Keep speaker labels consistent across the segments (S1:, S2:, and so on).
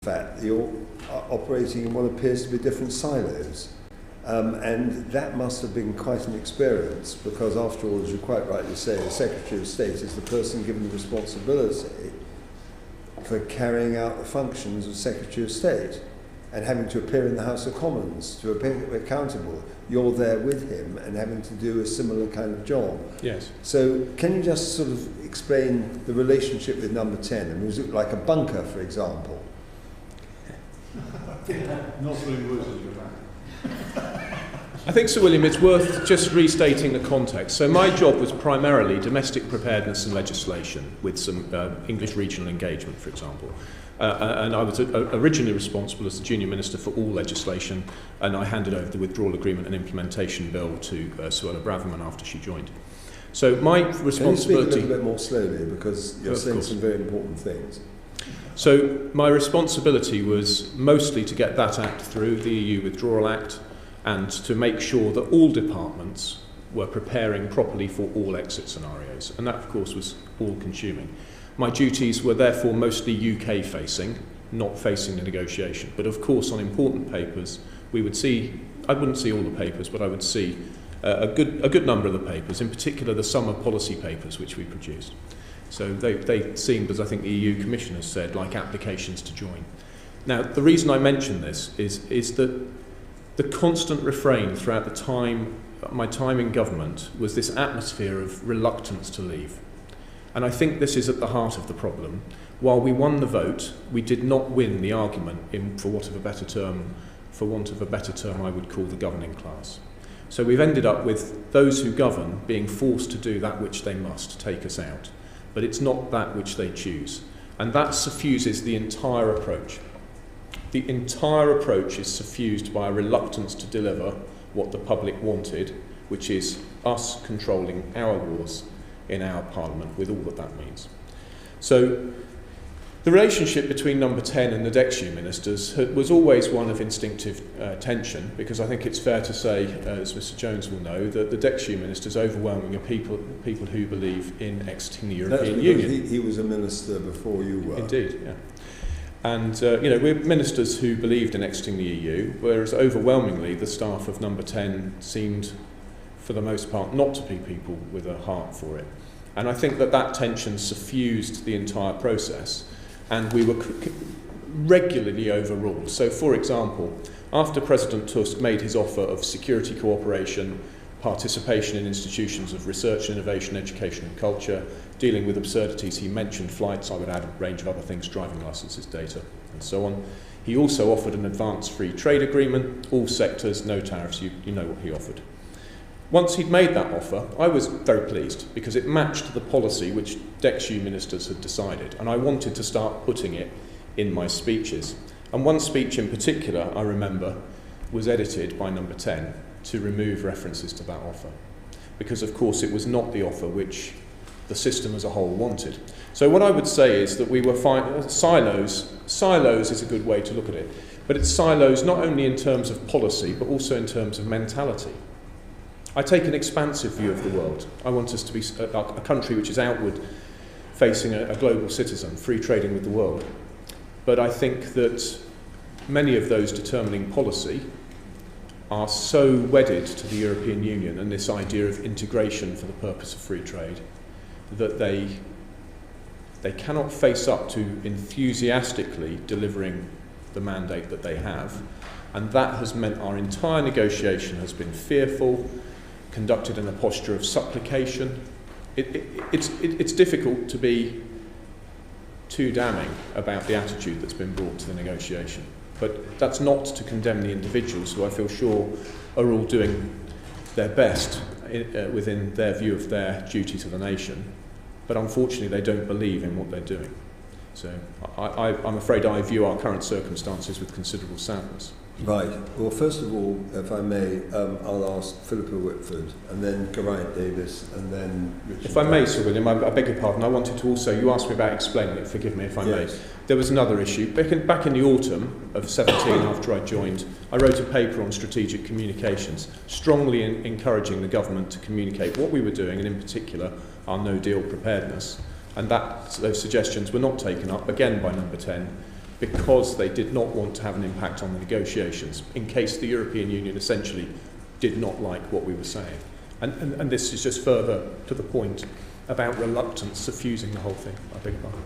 S1: fact that you're operating in what appears to be different silos. And that must have been quite an experience, because after all, as you quite rightly say, the Secretary of State is the person given the responsibility for carrying out the functions of Secretary of State and having to appear in the House of Commons, to appear accountable. You're there with him and having to do a similar kind of job.
S2: Yes.
S1: So can you just sort of explain the relationship with Number 10? I mean, was it like a bunker, for example?
S3: Not so many words as you're
S2: I think, Sir William, it's worth just restating the context. So my job was primarily domestic preparedness and legislation, with some English regional engagement, for example. And I was originally responsible as the junior minister for all legislation, and I handed over the withdrawal agreement and implementation bill to Suella Braverman after she joined. So my responsibility...
S1: Can you speak a little bit more slowly, because you're saying some very important things.
S2: So my responsibility was mostly to get that act through, the EU Withdrawal Act, and to make sure that all departments were preparing properly for all exit scenarios. And that, of course, was all-consuming. My duties were therefore mostly UK-facing, not facing the negotiation. But, of course, on important papers, we would see, I wouldn't see all the papers, but I would see a good number of the papers, in particular the summer policy papers which we produced. So they seemed, as I think the EU Commissioners said, like applications to join. Now, the reason I mention this is that the constant refrain throughout my time in government was this atmosphere of reluctance to leave. And I think this is at the heart of the problem. While we won the vote, we did not win the argument for want of a better term, I would call the governing class. So we've ended up with those who govern being forced to do that which they must, take us out. But it's not that which they choose. And that suffuses the entire approach. The entire approach is suffused by a reluctance to deliver what the public wanted, which is us controlling our wars in our parliament, with all that means. So the relationship between Number 10 and the DEXU ministers was always one of instinctive tension, because I think it's fair to say, as Mr Jones will know, that the DEXU ministers overwhelmingly are people who believe in exiting the European Union.
S1: He was a minister before you were.
S2: Indeed, yeah. And, we're ministers who believed in exiting the EU, whereas overwhelmingly the staff of Number 10 seemed, for the most part, not to be people with a heart for it. And I think that tension suffused the entire process, and we were regularly overruled. So, for example, after President Tusk made his offer of security cooperation, participation in institutions of research, innovation, education and culture, dealing with absurdities, he mentioned flights, I would add a range of other things, driving licences, data, and so on. He also offered an advanced free trade agreement, all sectors, no tariffs, you know what he offered. Once he'd made that offer, I was very pleased, because it matched the policy which DEXU ministers had decided, and I wanted to start putting it in my speeches. And one speech in particular, I remember, was edited by Number 10 to remove references to that offer, because of course it was not the offer which the system as a whole wanted. So what I would say is that we were silos is a good way to look at it, but it's silos not only in terms of policy but also in terms of mentality. I take an expansive view of the world. I want us to be a country which is outward facing a global citizen, free trading with the world. But I think that many of those determining policy are so wedded to the European Union and this idea of integration for the purpose of free trade that they cannot face up to enthusiastically delivering the mandate that they have. And that has meant our entire negotiation has been fearful, conducted in a posture of supplication. It's difficult to be too damning about the attitude that's been brought to the negotiation. But that's not to condemn the individuals who I feel sure are all doing their best within their view of their duty to the nation. But unfortunately, they don't believe in what they're doing. So I'm afraid I view our current circumstances with considerable sadness.
S1: Right. Well, first of all, if I may, I'll ask Philippa Whitford, and then Geraint Davis, and then Richard.
S2: If I may, Sir William, I beg your pardon. I wanted to also, you asked me about explaining it, forgive me if I may. There was another issue. Back in the autumn of 17, after I joined, I wrote a paper on strategic communications, strongly encouraging the government to communicate what we were doing, and in particular, our no-deal preparedness. And those suggestions were not taken up, again by Number 10, because they did not want to have an impact on the negotiations in case the European Union essentially did not like what we were saying. And this is just further to the point about reluctance suffusing the whole thing. I beg your pardon.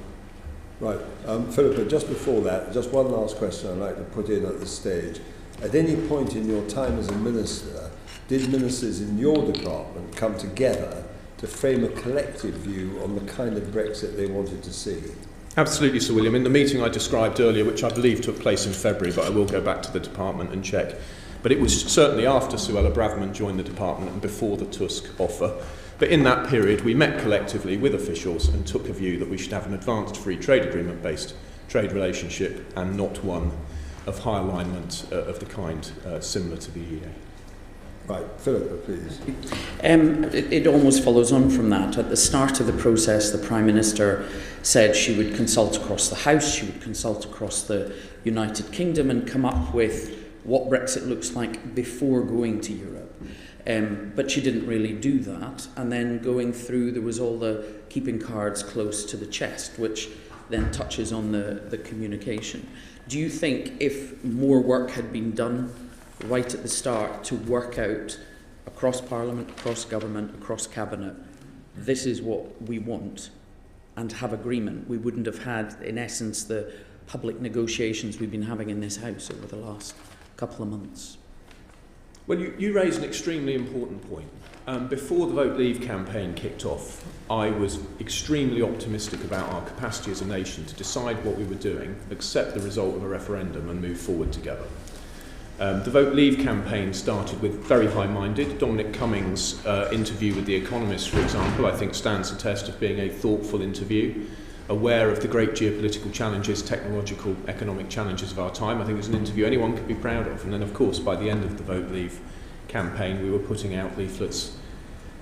S1: Right. Philippa, just before that, just one last question I'd like to put in at this stage. At any point in your time as a minister, did ministers in your department come together to frame a collective view on the kind of Brexit they wanted to see?
S2: Absolutely, Sir William. In the meeting I described earlier, which I believe took place in February, but I will go back to the department and check. But it was certainly after Suella Braverman joined the department and before the Tusk offer. But in that period, we met collectively with officials and took a view that we should have an advanced free trade agreement-based trade relationship and not one of high alignment of the kind similar to the EEA.
S1: Right, Philippa, please.
S4: It almost follows on from that. At the start of the process, the Prime Minister said she would consult across the House, she would consult across the United Kingdom and come up with what Brexit looks like before going to Europe. But she didn't really do that. And then going through, there was all the keeping cards close to the chest, which then touches on the communication. Do you think if more work had been done right at the start to work out across Parliament, across government, across Cabinet, this is what we want, and have agreement, we wouldn't have had, in essence, the public negotiations we've been having in this House over the last couple of months?
S2: Well, you raise an extremely important point. Before the Vote Leave campaign kicked off, I was extremely optimistic about our capacity as a nation to decide what we were doing, accept the result of a referendum and move forward together. The Vote Leave campaign started with very high-minded. Dominic Cummings' interview with The Economist, for example, I think stands the test of being a thoughtful interview, aware of the great geopolitical challenges, technological, economic challenges of our time. I think it was an interview anyone could be proud of. And then, of course, by the end of the Vote Leave campaign, we were putting out leaflets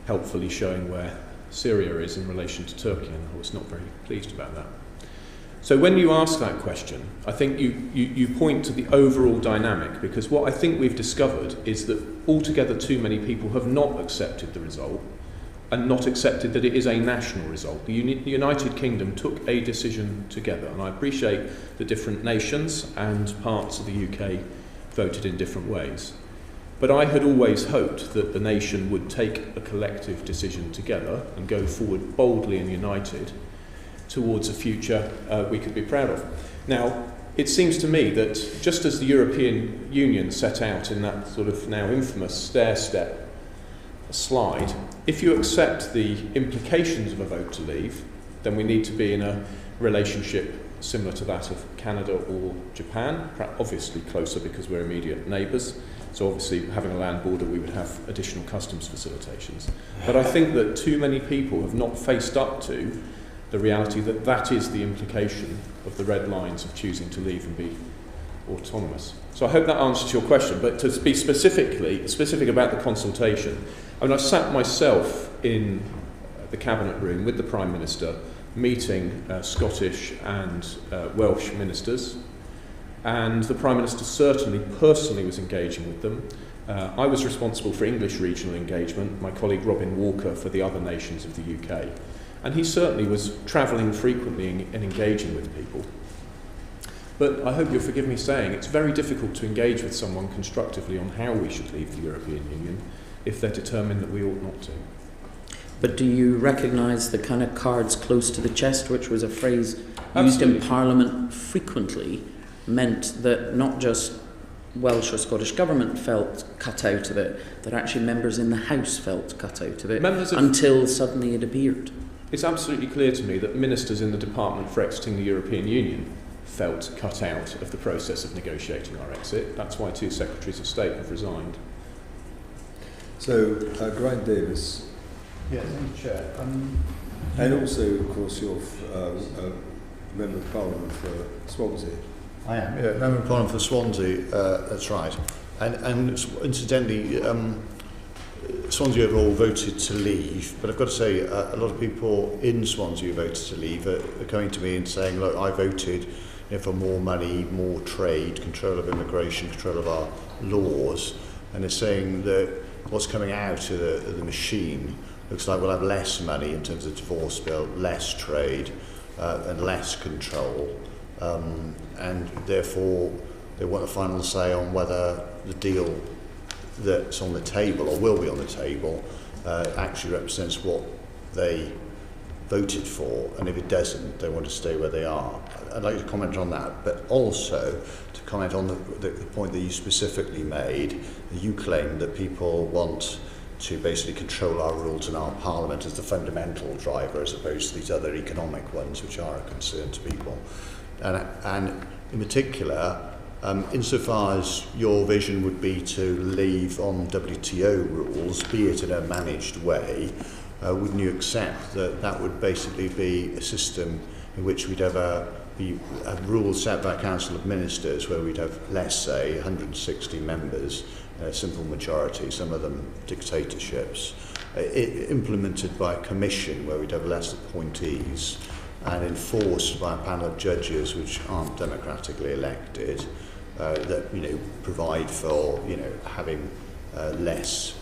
S2: helpfully showing where Syria is in relation to Turkey, and I was not very pleased about that. So when you ask that question, I think you point to the overall dynamic, because what I think we've discovered is that altogether too many people have not accepted the result and not accepted that it is a national result. The United Kingdom took a decision together, and I appreciate the different nations and parts of the UK voted in different ways. But I had always hoped that the nation would take a collective decision together and go forward boldly and united towards a future we could be proud of. Now, it seems to me that just as the European Union set out in that sort of now infamous stair-step slide, if you accept the implications of a vote to leave, then we need to be in a relationship similar to that of Canada or Japan, obviously closer because we're immediate neighbours. So obviously, having a land border, we would have additional customs facilitations. But I think that too many people have not faced up to the reality that that is the implication of the red lines of choosing to leave and be autonomous. So I hope that answers your question. But to be specific about the consultation, I mean, I sat myself in the Cabinet room with the Prime Minister, meeting Scottish and Welsh ministers, and the Prime Minister certainly personally was engaging with them. I was responsible for English regional engagement, my colleague Robin Walker for the other nations of the UK, and he certainly was travelling frequently and engaging with people. But I hope you'll forgive me saying it's very difficult to engage with someone constructively on how we should leave the European Union if they're determined that we ought not to.
S4: But do you recognise the kind of cards close to the chest, which was a phrase used
S2: Absolutely.
S4: in Parliament frequently, meant that not just Welsh or Scottish Government felt cut out of it, that actually members in the House felt cut out of it, until suddenly it appeared?
S2: It's absolutely clear to me that ministers in the Department for Exiting the European Union felt cut out of the process of negotiating our exit. That's why 2 Secretaries of State have resigned.
S1: So, Grant Davis.
S3: Yes, thank you, Chair.
S1: And also, of course, you're Member of Parliament for Swansea.
S3: I am, yeah, Member of Parliament for Swansea, that's right. And incidentally, Swansea overall voted to leave, but I've got to say, a lot of people in Swansea who voted to leave are coming to me and saying, look, I voted for more money, more trade, control of immigration, control of our laws, and they're saying that what's coming out of the machine looks like we'll have less money in terms of divorce bill, less trade, and less control. and therefore they want a final say on whether the deal that's on the table, or will be on the table, actually represents what they voted for, and if it doesn't, they want to stay where they are. I'd like to comment on that, but also to comment on the point that you specifically made. You claim that people want to basically control our rules and our parliament as the fundamental driver, as opposed to these other economic ones, which are a concern to people. And in particular, insofar as your vision would be to leave on WTO rules, be it in a managed way, wouldn't you accept that that would basically be a system in which we'd have rules set by a Council of Ministers, where we'd have, let's say, 160 members, a simple majority, some of them dictatorships, implemented by a commission where we'd have less appointees, and enforced by a panel of judges which aren't democratically elected, that provide for having less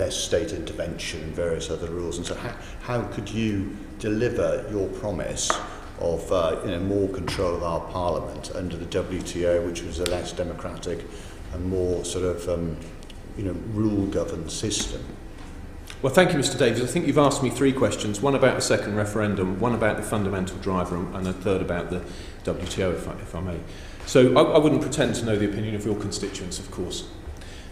S3: state intervention and various other rules. And so how could you deliver your promise of more control of our parliament under the WTO, which was a less democratic and more sort of rule-governed system?
S2: Well, thank you, Mr. Davies. I think you've asked me 3 questions, one about the second referendum, one about the fundamental driver, and a third about the WTO, if I may. So I wouldn't pretend to know the opinion of your constituents, of course.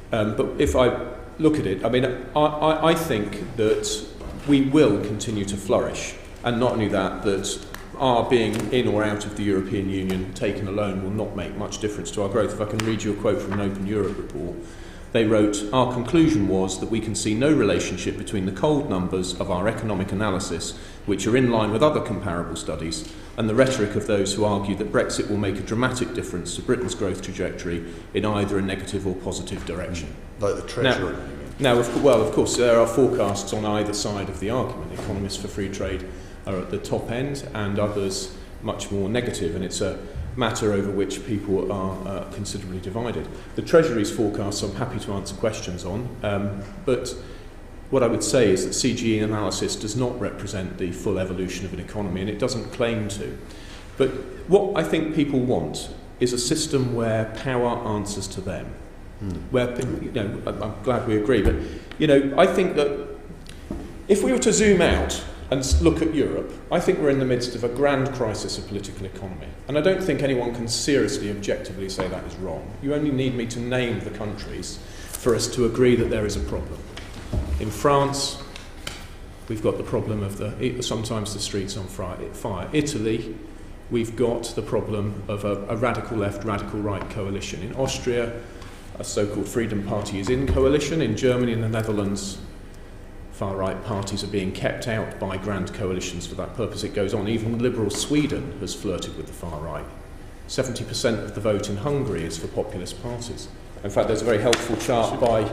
S2: But if I look at it, I mean, I think that we will continue to flourish. And not only that, that our being in or out of the European Union taken alone will not make much difference to our growth. If I can read you a quote from an Open Europe report, they wrote, "Our conclusion was that we can see no relationship between the cold numbers of our economic analysis, which are in line with other comparable studies, and the rhetoric of those who argue that Brexit will make a dramatic difference to Britain's growth trajectory in either a negative or positive direction."
S3: Like the Treasury.
S2: Now, of course, there are forecasts on either side of the argument. Economists for free trade are at the top end, and others much more negative, and it's a matter over which people are considerably divided. The Treasury's forecasts I'm happy to answer questions on, but what I would say is that CGE analysis does not represent the full evolution of an economy, and it doesn't claim to. But what I think people want is a system where power answers to them. Where, I'm glad we agree, but I think that if we were to zoom out and look at Europe, I think we're in the midst of a grand crisis of political economy. And I don't think anyone can seriously, objectively say that is wrong. You only need me to name the countries for us to agree that there is a problem. In France, we've got the problem of sometimes the streets on fire. Italy, we've got the problem of a radical left, radical right coalition. In Austria, a so-called Freedom Party is in coalition. In Germany and the Netherlands, far-right parties are being kept out by grand coalitions for that purpose. It goes on. Even liberal Sweden has flirted with the far-right. 70% of the vote in Hungary is for populist parties. In fact, there's a very helpful chart by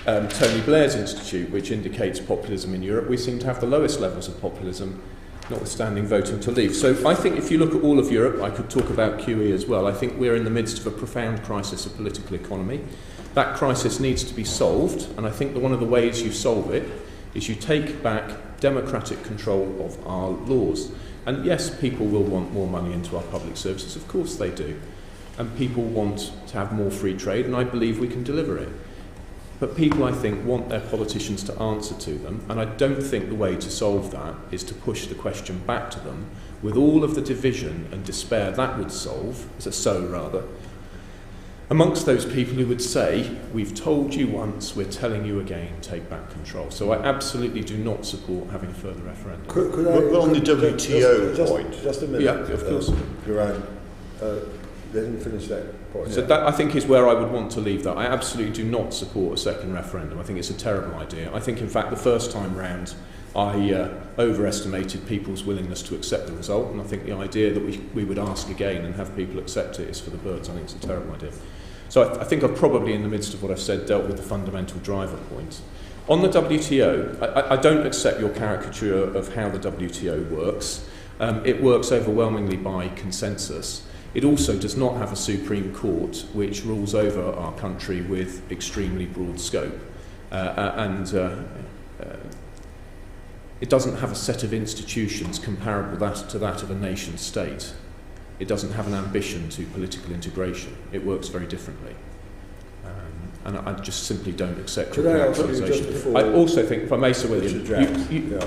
S2: Tony Blair's Institute which indicates populism in Europe. We seem to have the lowest levels of populism, notwithstanding voting to leave. So I think if you look at all of Europe, I could talk about QE as well, I think we're in the midst of a profound crisis of political economy. That crisis needs to be solved, and I think that one of the ways you solve it is you take back democratic control of our laws. And yes, people will want more money into our public services, of course they do. And people want to have more free trade, and I believe we can deliver it. But people, I think, want their politicians to answer to them, and I don't think the way to solve that is to push the question back to them with all of the division and despair that would sow amongst those people who would say, we've told you once, we're telling you again, take back control. So I absolutely do not support having a further referendum.
S3: On the WTO point.
S1: Just a minute.
S2: Yeah, of course.
S1: Geraint, let him finish that point.
S2: So that, I think, is where I would want to leave that. I absolutely do not support a second referendum. I think it's a terrible idea. I think, in fact, the first time round, I overestimated people's willingness to accept the result, and I think the idea that we would ask again and have people accept it is for the birds. I think it's a terrible idea. So I think I've probably, in the midst of what I've said, dealt with the fundamental driver point. On the WTO, I don't accept your caricature of how the WTO works. It works overwhelmingly by consensus. It also does not have a Supreme Court which rules over our country with extremely broad scope. it doesn't have a set of institutions comparable to that of a nation state. It doesn't have an ambition to political integration. It works very differently. And I just simply don't accept your characterisation. I also think, if I may, Sir William,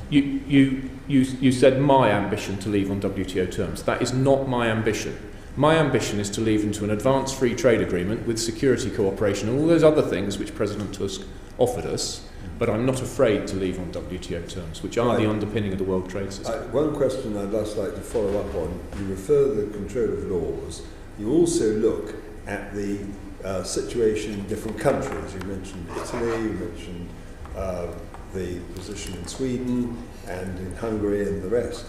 S2: you said my ambition to leave on WTO terms. That is not my ambition. My ambition is to leave into an advanced free trade agreement with security cooperation and all those other things which President Tusk offered us, but I'm not afraid to leave on WTO terms, which are the underpinning of the world trade system.
S1: One question I'd just like to follow up on, you refer to the control of laws, you also look at the situation in different countries. You mentioned Italy, you mentioned the position in Sweden and in Hungary and the rest,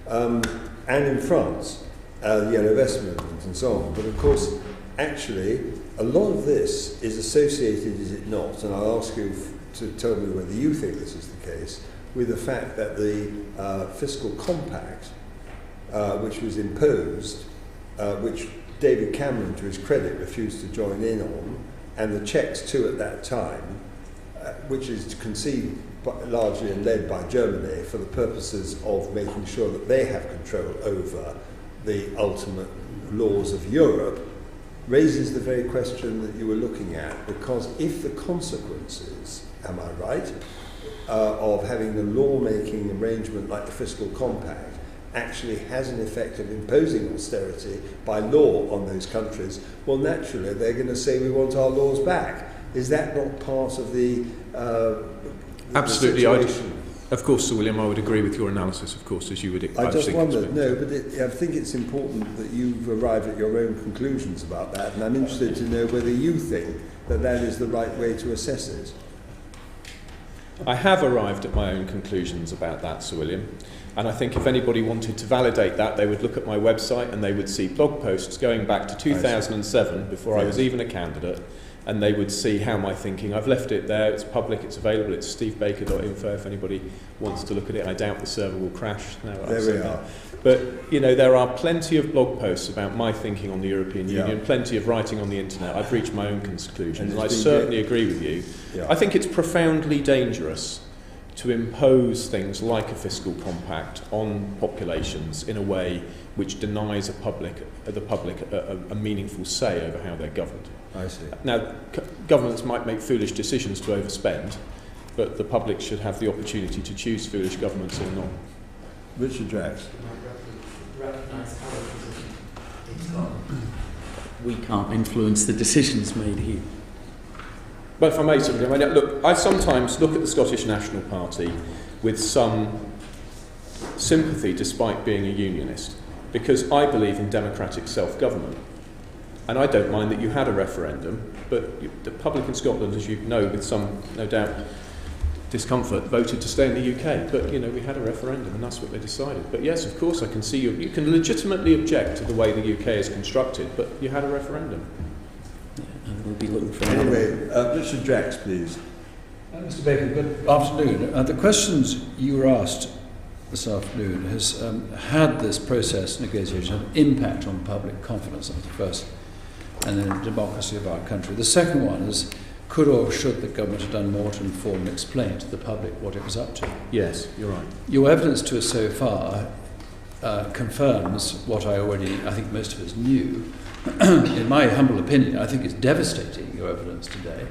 S1: and in France, the Yellow Vest movement and so on. But of course, actually, a lot of this is associated, is it not, and I'll ask you to tell me whether you think this is the case, with the fact that the fiscal compact, which was imposed, which David Cameron, to his credit, refused to join in on, and the checks too at that time, which is conceived largely and led by Germany for the purposes of making sure that they have control over the ultimate laws of Europe, raises the very question that you were looking at, because if the consequences, am I right, of having a law-making arrangement like the fiscal compact actually has an effect of imposing austerity by law on those countries, well, naturally, they're going to say we want our laws back. Is that not part of the
S2: Absolutely.
S1: situation?
S2: Of course, Sir William, I would agree with your analysis, of course, as you would
S1: I just wondered, I think it's important that you've arrived at your own conclusions about that, and I'm interested to know whether you think that that is the right way to assess it.
S2: I have arrived at my own conclusions about that, Sir William. And I think if anybody wanted to validate that, they would look at my website and they would see blog posts going back to 2007, before I was even a candidate, and they would see how my thinking. I've left it there, it's public, it's available, it's stevebaker.info if anybody wants to look at it. I doubt the server will crash now.
S1: There we are.
S2: But, you know, there are plenty of blog posts about my thinking on the European Union, plenty of writing on the internet. I've reached my own conclusions, and I certainly agree with you.
S1: Yeah.
S2: I think it's profoundly dangerous to impose things like a fiscal compact on populations in a way which denies the public a meaningful say over how they're governed.
S1: I see.
S2: Now, governments might make foolish decisions to overspend, but the public should have the opportunity to choose foolish governments or not.
S1: Richard Drax.
S4: We can't influence the decisions made here.
S2: But if I may, look, I sometimes look at the Scottish National Party with some sympathy, despite being a unionist, because I believe in democratic self-government. And I don't mind that you had a referendum, but the public in Scotland, as you know, with some, no doubt, discomfort, voted to stay in the UK. But, you know, we had a referendum, and that's what they decided. But yes, of course, I can see you can legitimately object to the way the UK is constructed, but you had a referendum.
S4: And we'll be looking for
S1: Anyway, Richard Drax, please.
S5: Mr. Baker, good afternoon. The questions you were asked this afternoon has had this process negotiation have impact on public confidence, that's the first, and then the democracy of our country. The second one is, could or should the government have done more to inform and explain to the public what it was up to?
S2: Yes, you're right.
S5: Your evidence to us so far confirms what I think most of us knew. In my humble opinion, I think it's devastating, your evidence today,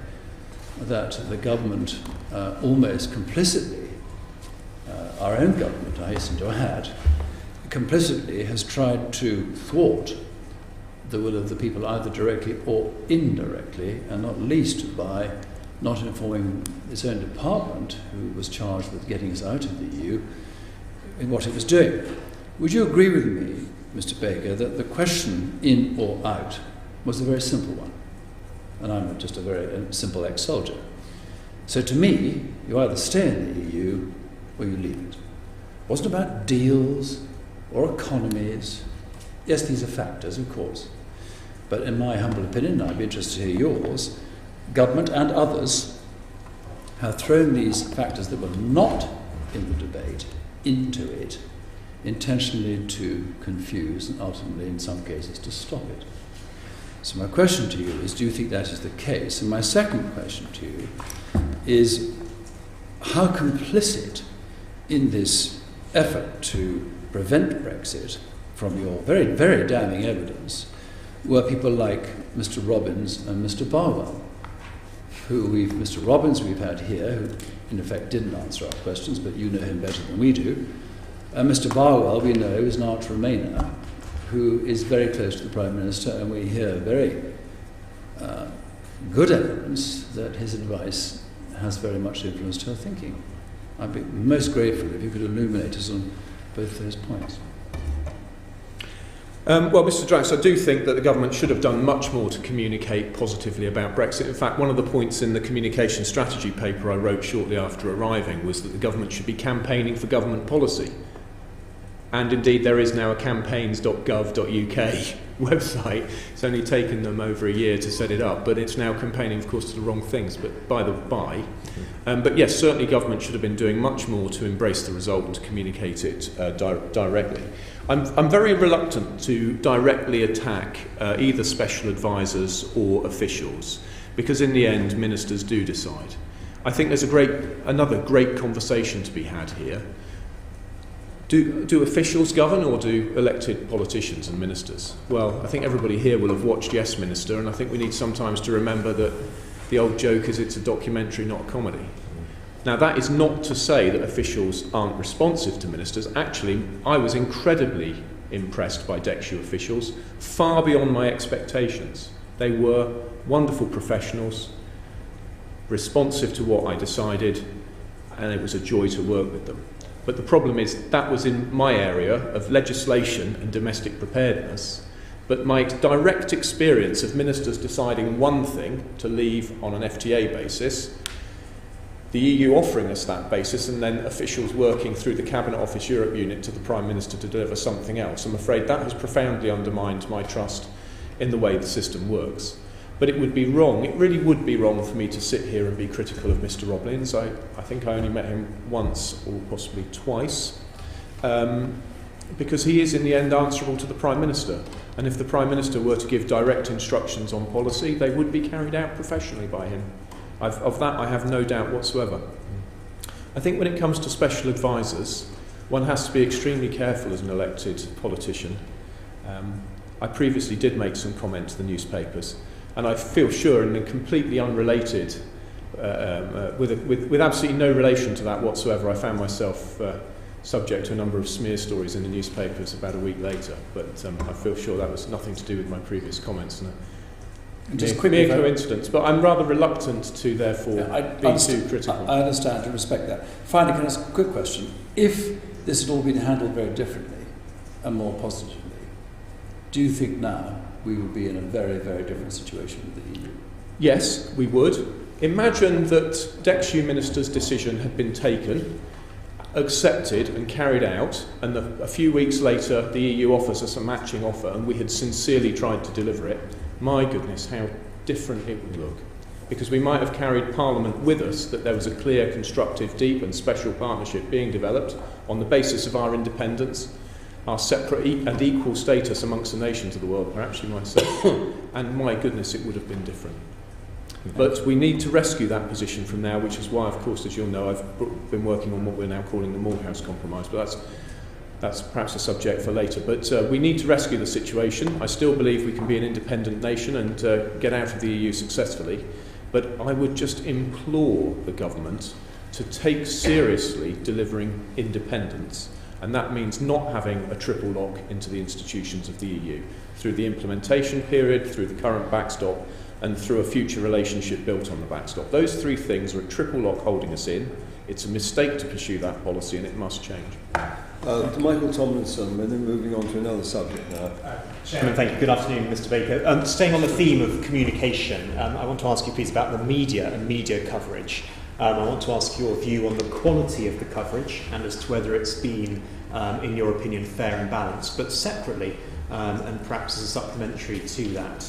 S5: that the government almost complicitly, our own government, I hasten to add, complicitly has tried to thwart the will of the people either directly or indirectly, and not least by not informing its own department, who was charged with getting us out of the EU, in what it was doing. Would you agree with me, Mr. Baker, that the question in or out was a very simple one? And I'm just a very simple ex-soldier. So to me, you either stay in the EU or you leave it. It wasn't about deals or economies. Yes, these are factors, of course. But in my humble opinion, I'd be interested to hear yours, government and others have thrown these factors that were not in the debate into it, intentionally to confuse and ultimately, in some cases, to stop it. So my question to you is, do you think that is the case? And my second question to you is, how complicit in this effort to prevent Brexit from your very, very damning evidence were people like Mr. Robbins and Mr. Barwell, Mr. Robbins we've had here, who in effect didn't answer our questions, but you know him better than we do. And Mr. Barwell, we know, is an arch Remainer, who is very close to the Prime Minister, and we hear very good evidence that his advice has very much influenced her thinking. I'd be most grateful if you could illuminate us on both those points.
S2: Well, Mr. Drax, I do think that the government should have done much more to communicate positively about Brexit. In fact, one of the points in the communication strategy paper I wrote shortly after arriving was that the government should be campaigning for government policy. And indeed, there is now a campaigns.gov.uk website. It's only taken them over a year to set it up, but it's now campaigning, of course, to the wrong things, but by the by. But yes, certainly government should have been doing much more to embrace the result and to communicate it directly. I'm very reluctant to directly attack either special advisors or officials, because in the end, ministers do decide. I think there's another great conversation to be had here. Do officials govern, or do elected politicians and ministers? Well, I think everybody here will have watched Yes Minister, and I think we need sometimes to remember that the old joke is it's a documentary, not a comedy. Now, that is not to say that officials aren't responsive to ministers. Actually, I was incredibly impressed by DEXU officials, far beyond my expectations. They were wonderful professionals, responsive to what I decided, and it was a joy to work with them. But the problem is that was in my area of legislation and domestic preparedness. But my direct experience of ministers deciding one thing, to leave on an FTA basis, the EU offering us that basis, and then officials working through the Cabinet Office Europe unit to the Prime Minister to deliver something else, I'm afraid that has profoundly undermined my trust in the way the system works. But it would be wrong, it really would be wrong for me to sit here and be critical of Mr. Roblins. I think I only met him once or possibly twice, because he is in the end answerable to the Prime Minister. And if the Prime Minister were to give direct instructions on policy, they would be carried out professionally by him. Of that I have no doubt whatsoever. I think when it comes to special advisors, one has to be extremely careful as an elected politician. I previously did make some comment to the newspapers, and I feel sure, and completely unrelated, with absolutely no relation to that whatsoever, I found myself subject to a number of smear stories in the newspapers about a week later. But I feel sure that was nothing to do with my previous comments. And just quickly, mere coincidence, but I'm rather reluctant to therefore be too critical.
S5: I understand and respect that. Finally, can I ask a quick question? If this had all been handled very differently and more positively, do you think now we would be in a very, very different situation with the EU?
S2: Yes, we would. Imagine that DEXU Minister's decision had been taken, accepted and carried out, and a few weeks later the EU offers us a matching offer and we had sincerely tried to deliver it. My goodness, how different it would look. Because we might have carried Parliament with us that there was a clear, constructive, deep and special partnership being developed on the basis of our independence, our separate and equal status amongst the nations of the world, or actually myself. And my goodness, it would have been different. But we need to rescue that position from now, which is why, of course, as you'll know, I've been working on what we're now calling the Morehouse Compromise, but that's perhaps a subject for later. But we need to rescue the situation. I still believe we can be an independent nation and get out of the EU successfully. But I would just implore the government to take seriously delivering independence. And that means not having a triple lock into the institutions of the EU through the implementation period, through the current backstop, and through a future relationship built on the backstop. Those three things are a triple lock holding us in. It's a mistake to pursue that policy, and it must change.
S1: To Michael Tomlinson, and then moving on to another subject now.
S6: Chairman, thank you. Good afternoon, Mr. Baker. Staying on the theme of communication, I want to ask you, please, about the media and media coverage. I want to ask your view on the quality of the coverage and as to whether it's been, in your opinion, fair and balanced. But separately, and perhaps as a supplementary to that,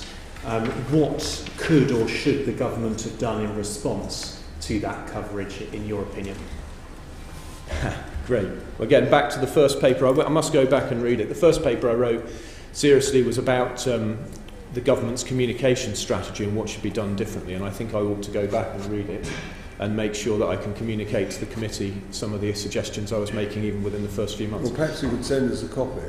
S6: what could or should the government have done in response to that coverage, in your opinion?
S2: Great. Well, again, back to the first paper. I must go back and read it. The first paper I wrote, seriously, was about the government's communication strategy and what should be done differently, and I think I ought to go back and read it. and make sure that I can communicate to the committee some of the suggestions I was making even within the first few months.
S1: Well, perhaps you could send us a copy.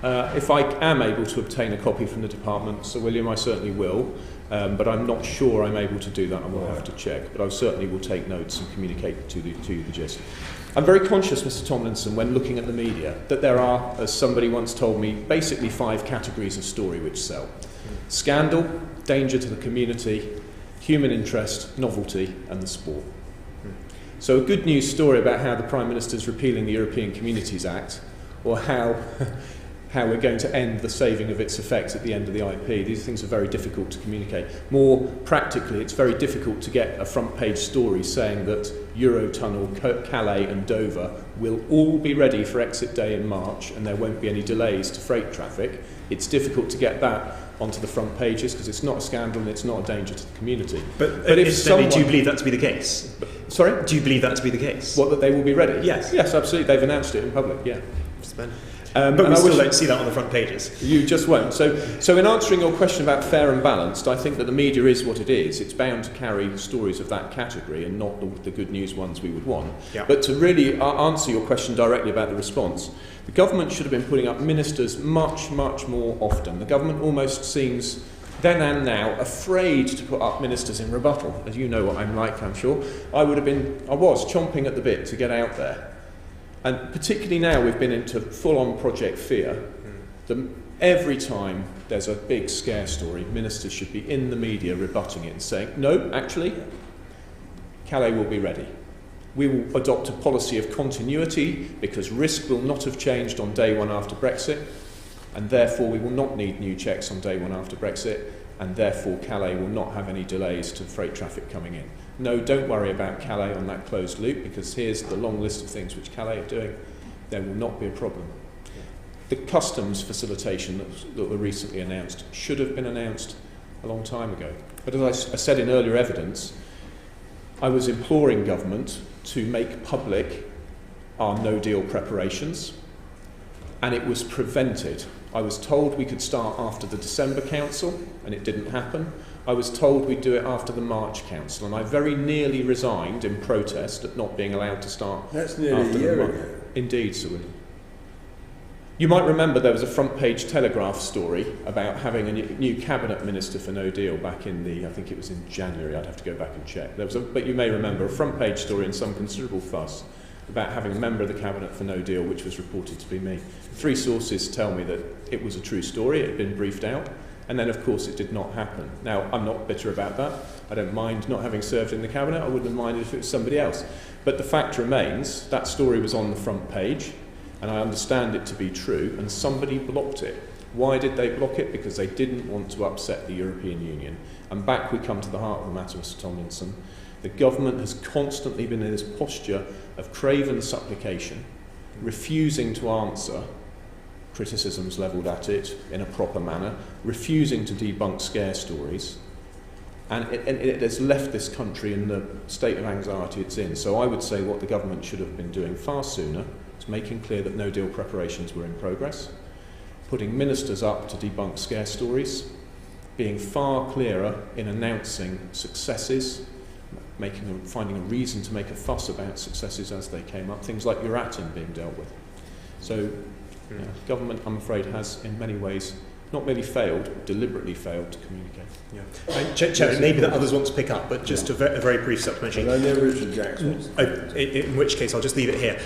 S2: If I am able to obtain a copy from the department, Sir William, I certainly will, but I'm not sure I'm able to do that. I will have to check, but I certainly will take notes and communicate to the gist. I'm very conscious, Mr. Tomlinson, when looking at the media, that there are, as somebody once told me, basically 5 categories of story which sell. Scandal, danger to the community, human interest, novelty, and the sport. So a good news story about how the Prime Minister's repealing the European Communities Act, or how we're going to end the saving of its effects at the end of the IP, these things are very difficult to communicate. More practically, it's very difficult to get a front page story saying that Eurotunnel, Calais and Dover will all be ready for exit day in March and there won't be any delays to freight traffic. It's difficult to get that onto the front pages because it's not a scandal and it's not a danger to the community.
S6: But if someone, do you believe that to be the case?
S2: Sorry?
S6: Do you believe that to be the case?
S2: What, that they will be ready?
S6: Yes.
S2: Yes, absolutely. They've announced it in public, yeah.
S6: But we still don't see that on the front pages.
S2: You just won't. So in answering your question about fair and balanced, I think that the media is what it is. It's bound to carry stories of that category and not the good news ones we would want.
S6: Yeah.
S2: But to really answer your question directly about the response, the government should have been putting up ministers much, much more often. The government almost seems, then and now, afraid to put up ministers in rebuttal. As you know what I'm like, I'm sure. I was chomping at the bit to get out there. And particularly now we've been into full-on Project Fear. Every time there's a big scare story, ministers should be in the media rebutting it and saying, no, actually, Calais will be ready. We will adopt a policy of continuity because risk will not have changed on day one after Brexit, and therefore we will not need new checks on day one after Brexit, and therefore Calais will not have any delays to freight traffic coming in. No, don't worry about Calais on that closed loop because here's the long list of things which Calais are doing. There will not be a problem. The customs facilitation that were recently announced should have been announced a long time ago. But as I said in earlier evidence, I was imploring government to make public our no-deal preparations, and it was prevented. I was told we could start after the December Council, and it didn't happen. I was told we'd do it after the March Council, and I very nearly resigned in protest at not being allowed to start.
S1: That's nearly a year ago.
S2: Indeed, Sir William. You might remember there was a front-page Telegraph story about having a new cabinet minister for No Deal back in I think it was in January. I'd have to go back and check. But you may remember a front-page story and some considerable fuss about having a member of the cabinet for No Deal, which was reported to be me. 3 sources tell me that it was a true story. It had been briefed out. And then, of course, it did not happen. Now, I'm not bitter about that. I don't mind not having served in the cabinet. I wouldn't have minded if it was somebody else. But the fact remains, that story was on the front page, and I understand it to be true, and somebody blocked it. Why did they block it? Because they didn't want to upset the European Union. And back we come to the heart of the matter, Mr. Tomlinson. The government has constantly been in this posture of craven supplication, refusing to answer criticisms levelled at it in a proper manner, refusing to debunk scare stories, and it has left this country in the state of anxiety it's in. So I would say what the government should have been doing far sooner is making clear that no deal preparations were in progress, putting ministers up to debunk scare stories, being far clearer in announcing successes, finding a reason to make a fuss about successes as they came up, things like Euratom being dealt with. So government, I'm afraid, has in many ways not merely failed, but deliberately failed to communicate.
S6: Yeah. Chairman, maybe that others want to pick up, but just a very brief supplementary.
S1: Well, I know Richard Jackson.
S6: In which case, I'll just leave it here.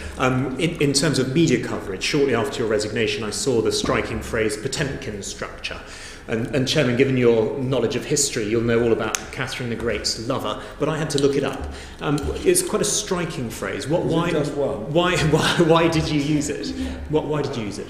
S6: In terms of media coverage, shortly after your resignation, I saw the striking phrase Potemkin structure. And Chairman, given your knowledge of history, you'll know all about Catherine the Great's lover, but I had to look it up. It's quite a striking phrase. Why did you use it? Why did you use it?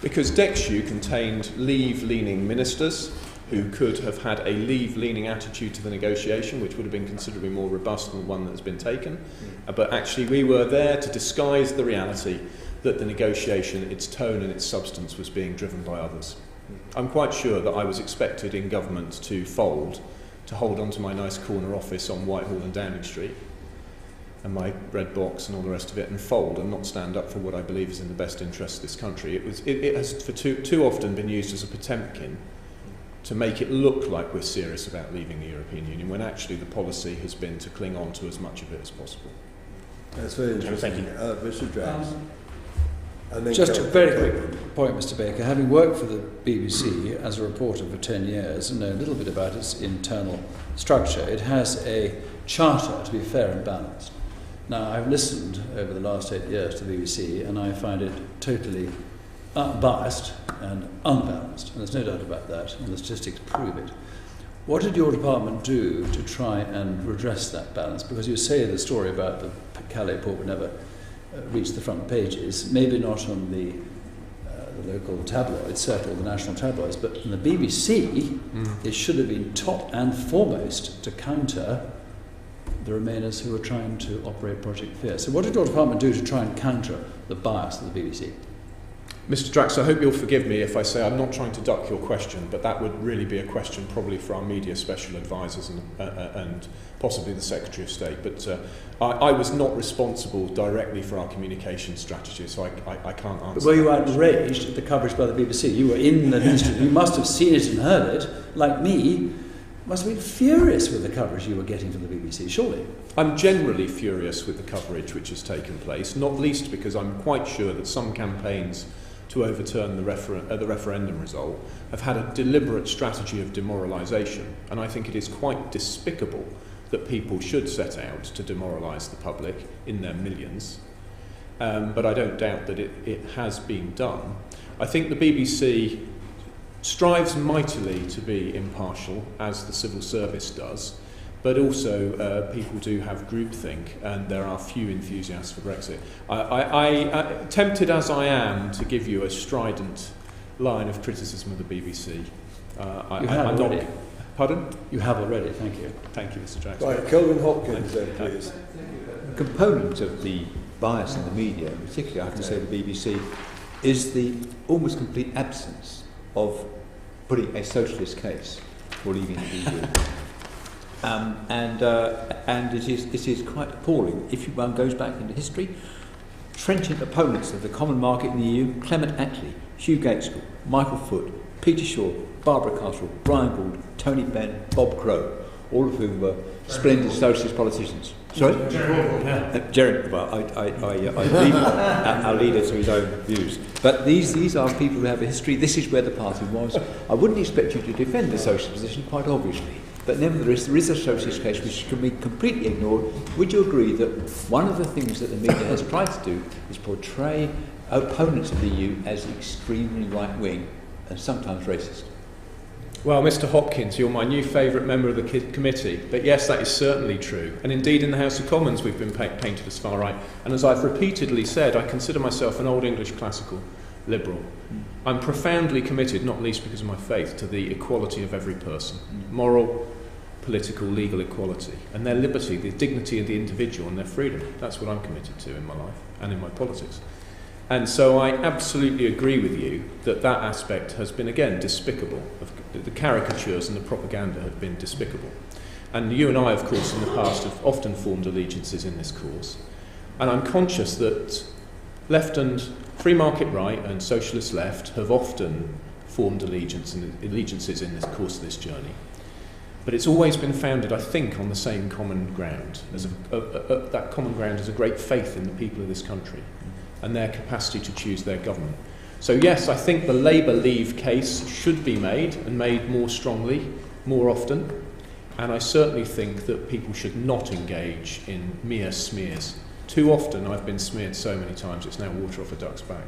S2: Because Dexu contained leave-leaning ministers who could have had a leave-leaning attitude to the negotiation, which would have been considerably more robust than the one that has been taken. But actually we were there to disguise the reality that the negotiation, its tone and its substance was being driven by others. I'm quite sure that I was expected in government to fold, to hold on to my nice corner office on Whitehall and Downing Street, and my red box and all the rest of it, and fold and not stand up for what I believe is in the best interest of this country. It has for too often been used as a Potemkin to make it look like we're serious about leaving the European Union, when actually the policy has been to cling on to as much of it as possible.
S1: That's very interesting.
S6: Thank you.
S1: Mr. Drax. And then
S5: Just a
S1: Carol.
S5: very quick point, Mr. Baker. Having worked for the BBC as a reporter for 10 years and know a little bit about its internal structure, it has a charter to be fair and balanced. Now, I've listened over the last 8 years to the BBC, and I find it totally biased and unbalanced, and there's no doubt about that, and the statistics prove it. What did your department do to try and redress that balance? Because you say the story about the Calais port would never reach the front pages, maybe not on the local tabloids, certainly the national tabloids, but in the BBC, it should have been top and foremost to counter the Remainers who were trying to operate Project Fear. So what did your department do to try and counter the bias of the BBC?
S2: Mr. Drax, I hope you'll forgive me if I say I'm not trying to duck your question, but that would really be a question probably for our media special advisors and possibly the Secretary of State. But I was not responsible directly for our communication strategy, so I can't answer.
S5: But were you
S2: that
S5: outraged at the coverage by the BBC? You were in the ministry. You must have seen it and heard it, like me. Must have been furious with the coverage you were getting from the BBC, surely.
S2: I'm generally furious with the coverage which has taken place, not least because I'm quite sure that some campaigns to overturn the referendum result have had a deliberate strategy of demoralisation, and I think it is quite despicable that people should set out to demoralise the public in their millions, but I don't doubt that it has been done. I think the BBC strives mightily to be impartial, as the civil service does, but also people do have groupthink, and there are few enthusiasts for Brexit. I tempted as I am to give you a strident line of criticism of the BBC.
S5: You have already.
S2: Pardon?
S5: You have already, thank you.
S2: Thank you, Mr. Jackson.
S1: Right, Kelvin Hopkins then, please.
S7: A component of the bias in the media, particularly I have to say the BBC, is the almost complete absence of putting a socialist case for leaving the EU. And it is quite appalling. If one goes back into history, trenchant opponents of the common market in the EU, Clement Attlee, Hugh Gaitskell, Michael Foot, Peter Shaw, Barbara Castle, Brian Gould, Tony Benn, Bob Crow, all of whom were splendid socialist politicians. Sorry? Jeremy, well, I leave our leader to his own views. But these are people who have a history. This is where the party was. I wouldn't expect you to defend the socialist position, quite obviously. But nevertheless, there is a socialist case which can be completely ignored. Would you agree that one of the things that the media has tried to do is portray opponents of the EU as extremely right-wing and sometimes racist?
S2: Well, Mr. Hopkins, you're my new favourite member of the committee, but yes, that is certainly true. And indeed, in the House of Commons, we've been painted as far right. And as I've repeatedly said, I consider myself an old English classical liberal. I'm profoundly committed, not least because of my faith, to the equality of every person, moral, political, legal equality, and their liberty, the dignity of the individual and their freedom. That's what I'm committed to in my life and in my politics. And so I absolutely agree with you that that aspect has been, again, despicable. The caricatures and the propaganda have been despicable. And you and I, of course, in the past have often formed allegiances in this cause. And I'm conscious that left and free market right and socialist left have often formed allegiances in this course of this journey. But it's always been founded, I think, on the same common ground. That common ground is a great faith in the people of this country and their capacity to choose their government. So yes, I think the Labour Leave case should be made, and made more strongly, more often. And I certainly think that people should not engage in mere smears. Too often I've been smeared so many times, it's now water off a duck's back.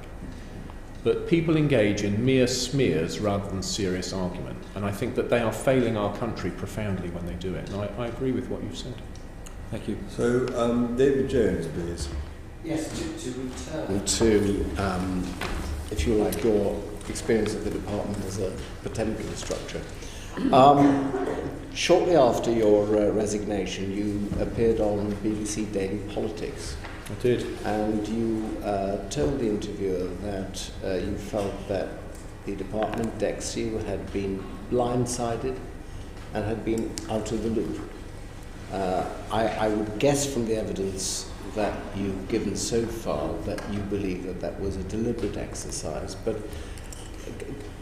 S2: But people engage in mere smears rather than serious argument. And I think that they are failing our country profoundly when they do it. And I agree with what you've said.
S7: Thank you.
S1: So, David Jones, please.
S8: Yes, to return to, if you like, your experience of the department as a Potemkin structure. Shortly after your resignation, you appeared on BBC Daily Politics.
S2: I did.
S8: And you told the interviewer that you felt that the department, DEXU, had been blindsided and had been out of the loop. I would guess from the evidence that you've given so far that you believe that that was a deliberate exercise. But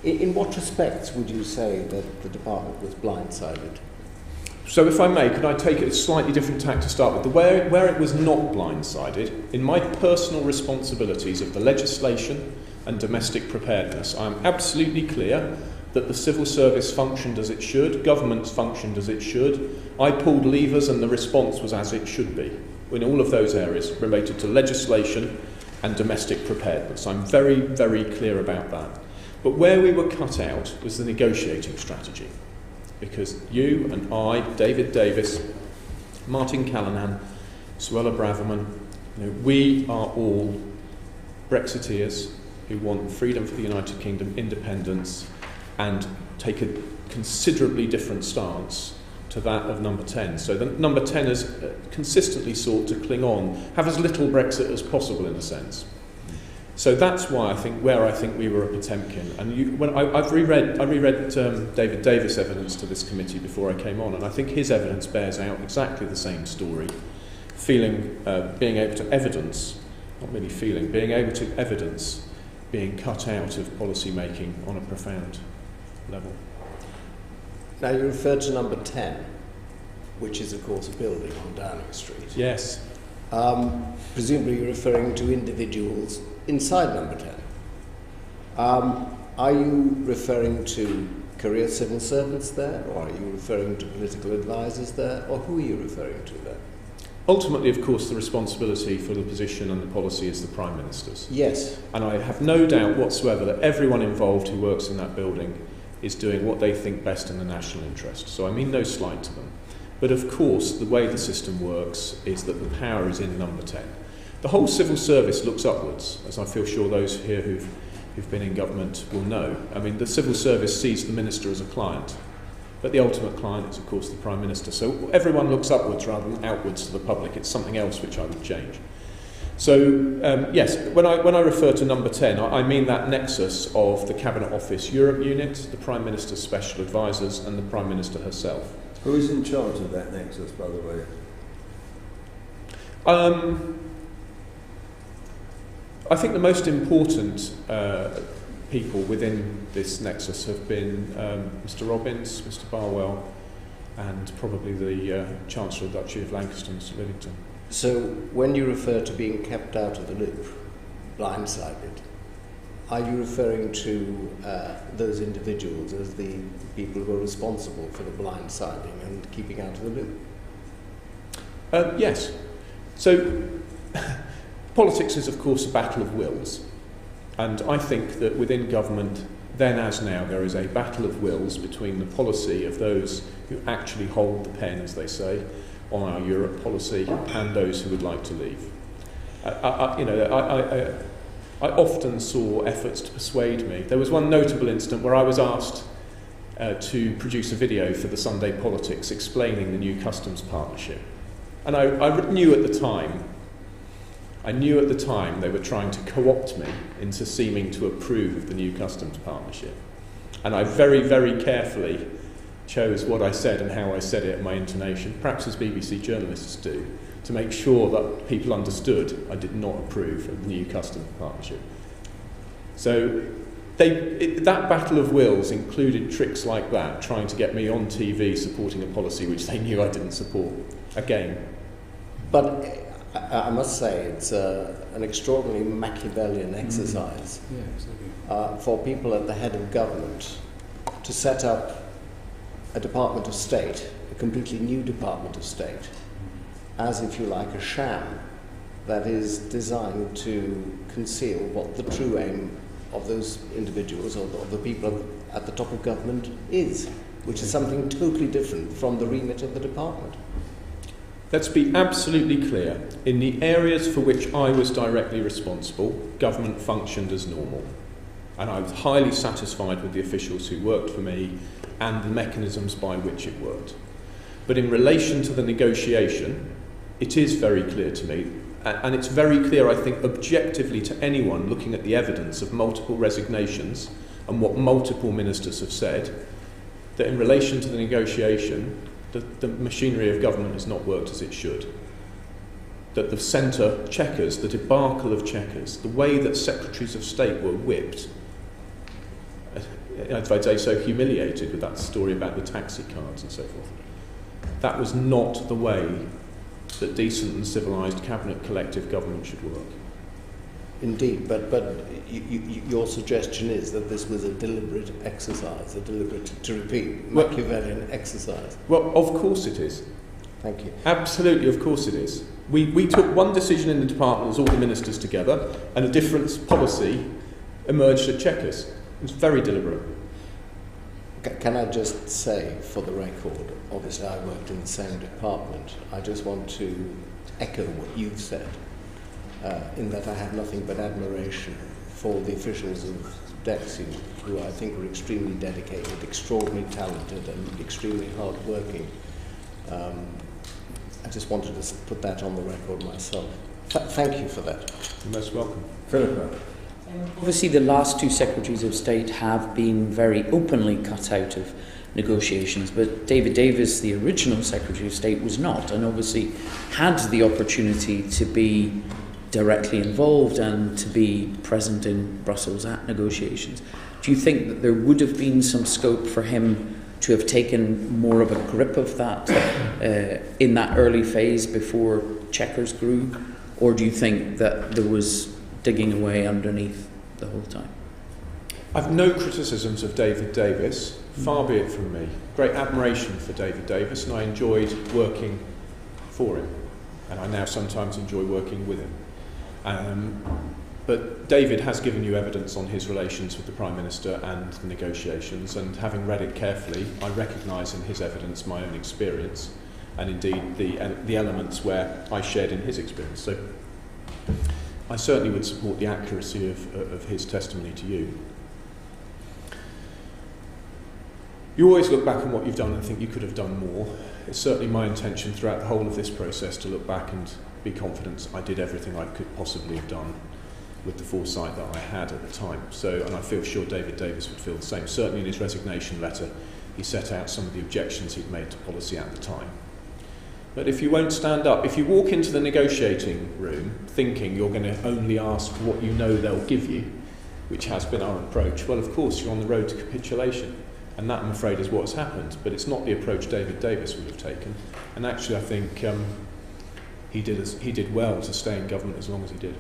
S8: In what respects would you say that the department was blindsided?
S2: So if I may, could I take a slightly different tack to start with? Where it was not blindsided, in my personal responsibilities of the legislation and domestic preparedness, I am absolutely clear that the civil service functioned as it should, government functioned as it should. I pulled levers and the response was as it should be in all of those areas related to legislation and domestic preparedness. I'm very, very clear about that. But where we were cut out was the negotiating strategy. Because you and I, David Davis, Martin Callanan, Suella Braverman, we are all Brexiteers who want freedom for the United Kingdom, independence, and take a considerably different stance to that of number 10. So the number 10 has consistently sought to cling on, have as little Brexit as possible in a sense. So that's why I think we were a Potemkin. And I reread David Davis' evidence to this committee before I came on, and I think his evidence bears out exactly the same story. Being able to evidence, not merely feeling, being able to evidence being cut out of policy making on a profound level.
S8: Now you referred to number 10, which is of course a building on Downing Street.
S2: Yes.
S8: Presumably you're referring to individuals inside number 10. Are you referring to career civil servants there, or are you referring to political advisors there, or who are you referring to there?
S2: Ultimately, of course, the responsibility for the position and the policy is the Prime Minister's.
S8: Yes.
S2: And I have no doubt whatsoever that everyone involved who works in that building is doing what they think best in the national interest. So I mean no slight to them. But of course, the way the system works is that the power is in number 10. The whole civil service looks upwards, as I feel sure those here who've been in government will know. I mean, the civil service sees the minister as a client, but the ultimate client is, of course, the Prime Minister. So everyone looks upwards rather than outwards to the public. It's something else which I would change. So, yes, when I refer to number 10, I mean that nexus of the Cabinet Office Europe unit, the Prime Minister's special advisors, and the Prime Minister herself.
S1: Who is in charge of that nexus, by the way?
S2: I think the most important people within this nexus have been Mr Robbins, Mr Barwell, and probably the Chancellor of the Duchy of Lancaster, Mr Lidington.
S8: So when you refer to being kept out of the loop, blindsided, are you referring to those individuals as the people who are responsible for the blindsiding and keeping out of the loop?
S2: Yes. So politics is, of course, a battle of wills. And I think that within government, then as now, there is a battle of wills between the policy of those who actually hold the pen, as they say, on our Europe policy and those who would like to leave. I often saw efforts to persuade me. There was one notable incident where I was asked to produce a video for the Sunday Politics explaining the new customs partnership. And I knew at the time they were trying to co-opt me into seeming to approve of the new customs partnership. And I very, very carefully chose what I said and how I said it, my intonation, perhaps as BBC journalists do, to make sure that people understood I did not approve of the new customs partnership. So that battle of wills included tricks like that, trying to get me on TV supporting a policy which they knew I didn't support, again.
S8: But I must say it's an extraordinarily Machiavellian exercise for people at the head of government to set up a Department of State, a completely new Department of State, as, if you like, a sham that is designed to conceal what the true aim of those individuals or of the people at the top of government is, which is something totally different from the remit of the department.
S2: Let's be absolutely clear. In the areas for which I was directly responsible, government functioned as normal. And I was highly satisfied with the officials who worked for me and the mechanisms by which it worked. But in relation to the negotiation, it is very clear to me, and it's very clear, I think, objectively to anyone looking at the evidence of multiple resignations and what multiple ministers have said, that in relation to the negotiation, the machinery of government has not worked as it should. That the centre Chequers, the debacle of Chequers, the way that secretaries of state were whipped, I'd say so humiliated with that story about the taxi cards and so forth. That was not the way that decent and civilised cabinet collective government should work.
S8: Indeed, but your suggestion is that this was a deliberate exercise, a deliberate, to repeat, Machiavellian exercise.
S2: Well, of course it is.
S8: Thank you.
S2: Absolutely, of course it is. We took one decision in the department as all the ministers together, and a different policy emerged at Chequers. It was very deliberate.
S8: Can I just say, for the record, obviously I worked in the same department, I just want to echo what you've said, in that I have nothing but admiration for the officials of DEXI, who I think were extremely dedicated, extraordinarily talented and extremely hard-working. I just wanted to put that on the record myself. Thank you for that.
S2: You're most welcome.
S1: Philippa.
S4: Obviously, the last two Secretaries of State have been very openly cut out of negotiations, but David Davis, the original Secretary of State, was not, and obviously had the opportunity to be directly involved and to be present in Brussels at negotiations. Do you think that there would have been some scope for him to have taken more of a grip of that in that early phase before Chequers grew, or do you think that there was digging away underneath the whole time?
S2: I've no criticisms of David Davis, far be it from me. Great admiration for David Davis, and I enjoyed working for him, and I now sometimes enjoy working with him. But David has given you evidence on his relations with the Prime Minister and the negotiations, and having read it carefully, I recognise in his evidence my own experience, and indeed the elements where I shared in his experience. So I certainly would support the accuracy of his testimony to you. You always look back on what you've done and think you could have done more. It's certainly my intention throughout the whole of this process to look back and be confident I did everything I could possibly have done with the foresight that I had at the time. So, and I feel sure David Davis would feel the same. Certainly in his resignation letter, he set out some of the objections he'd made to policy at the time. But if you won't stand up, if you walk into the negotiating room thinking you're going to only ask what you know they'll give you, which has been our approach, well, of course, you're on the road to capitulation. And that, I'm afraid, is what's happened. But it's not the approach David Davis would have taken. And actually, I think he did well to stay in government as long as he did.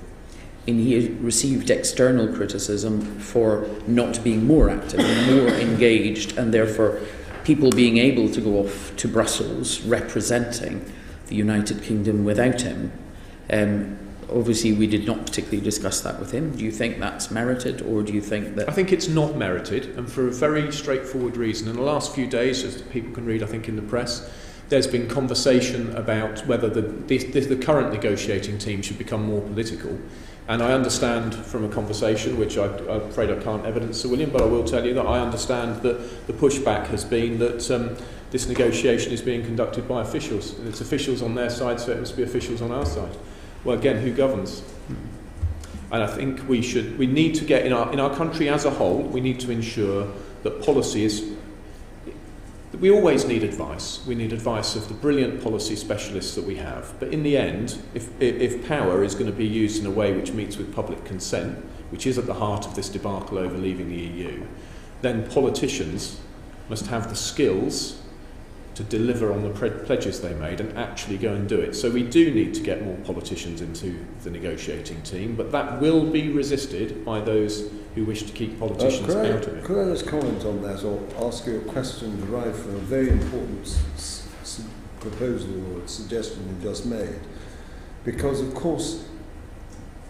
S4: And he received external criticism for not being more active and more engaged, and therefore people being able to go off to Brussels representing the United Kingdom without him. Obviously, we did not particularly discuss that with him. Do you think that's merited, or do you think that...
S2: I think it's not merited, and for a very straightforward reason. In the last few days, as people can read, I think, in the press, there's been conversation about whether the current negotiating team should become more political. And I understand from a conversation, which I'm afraid I can't evidence, Sir William, but I will tell you that I understand that the pushback has been that this negotiation is being conducted by officials. It's officials on their side, so it must be officials on our side. Well, again, who governs? And I think we need to get, in our country as a whole, we need to ensure that policy is... We always need advice. We need advice of the brilliant policy specialists that we have. But in the end, if power is going to be used in a way which meets with public consent, which is at the heart of this debacle over leaving the EU, then politicians must have the skills to deliver on the pledges they made and actually go and do it. So we do need to get more politicians into the negotiating team, but that will be resisted by those who wish to keep politicians out of it.
S1: Could I just comment on that, or ask you a question derived from a very important proposal or suggestion you just made? Because, of course,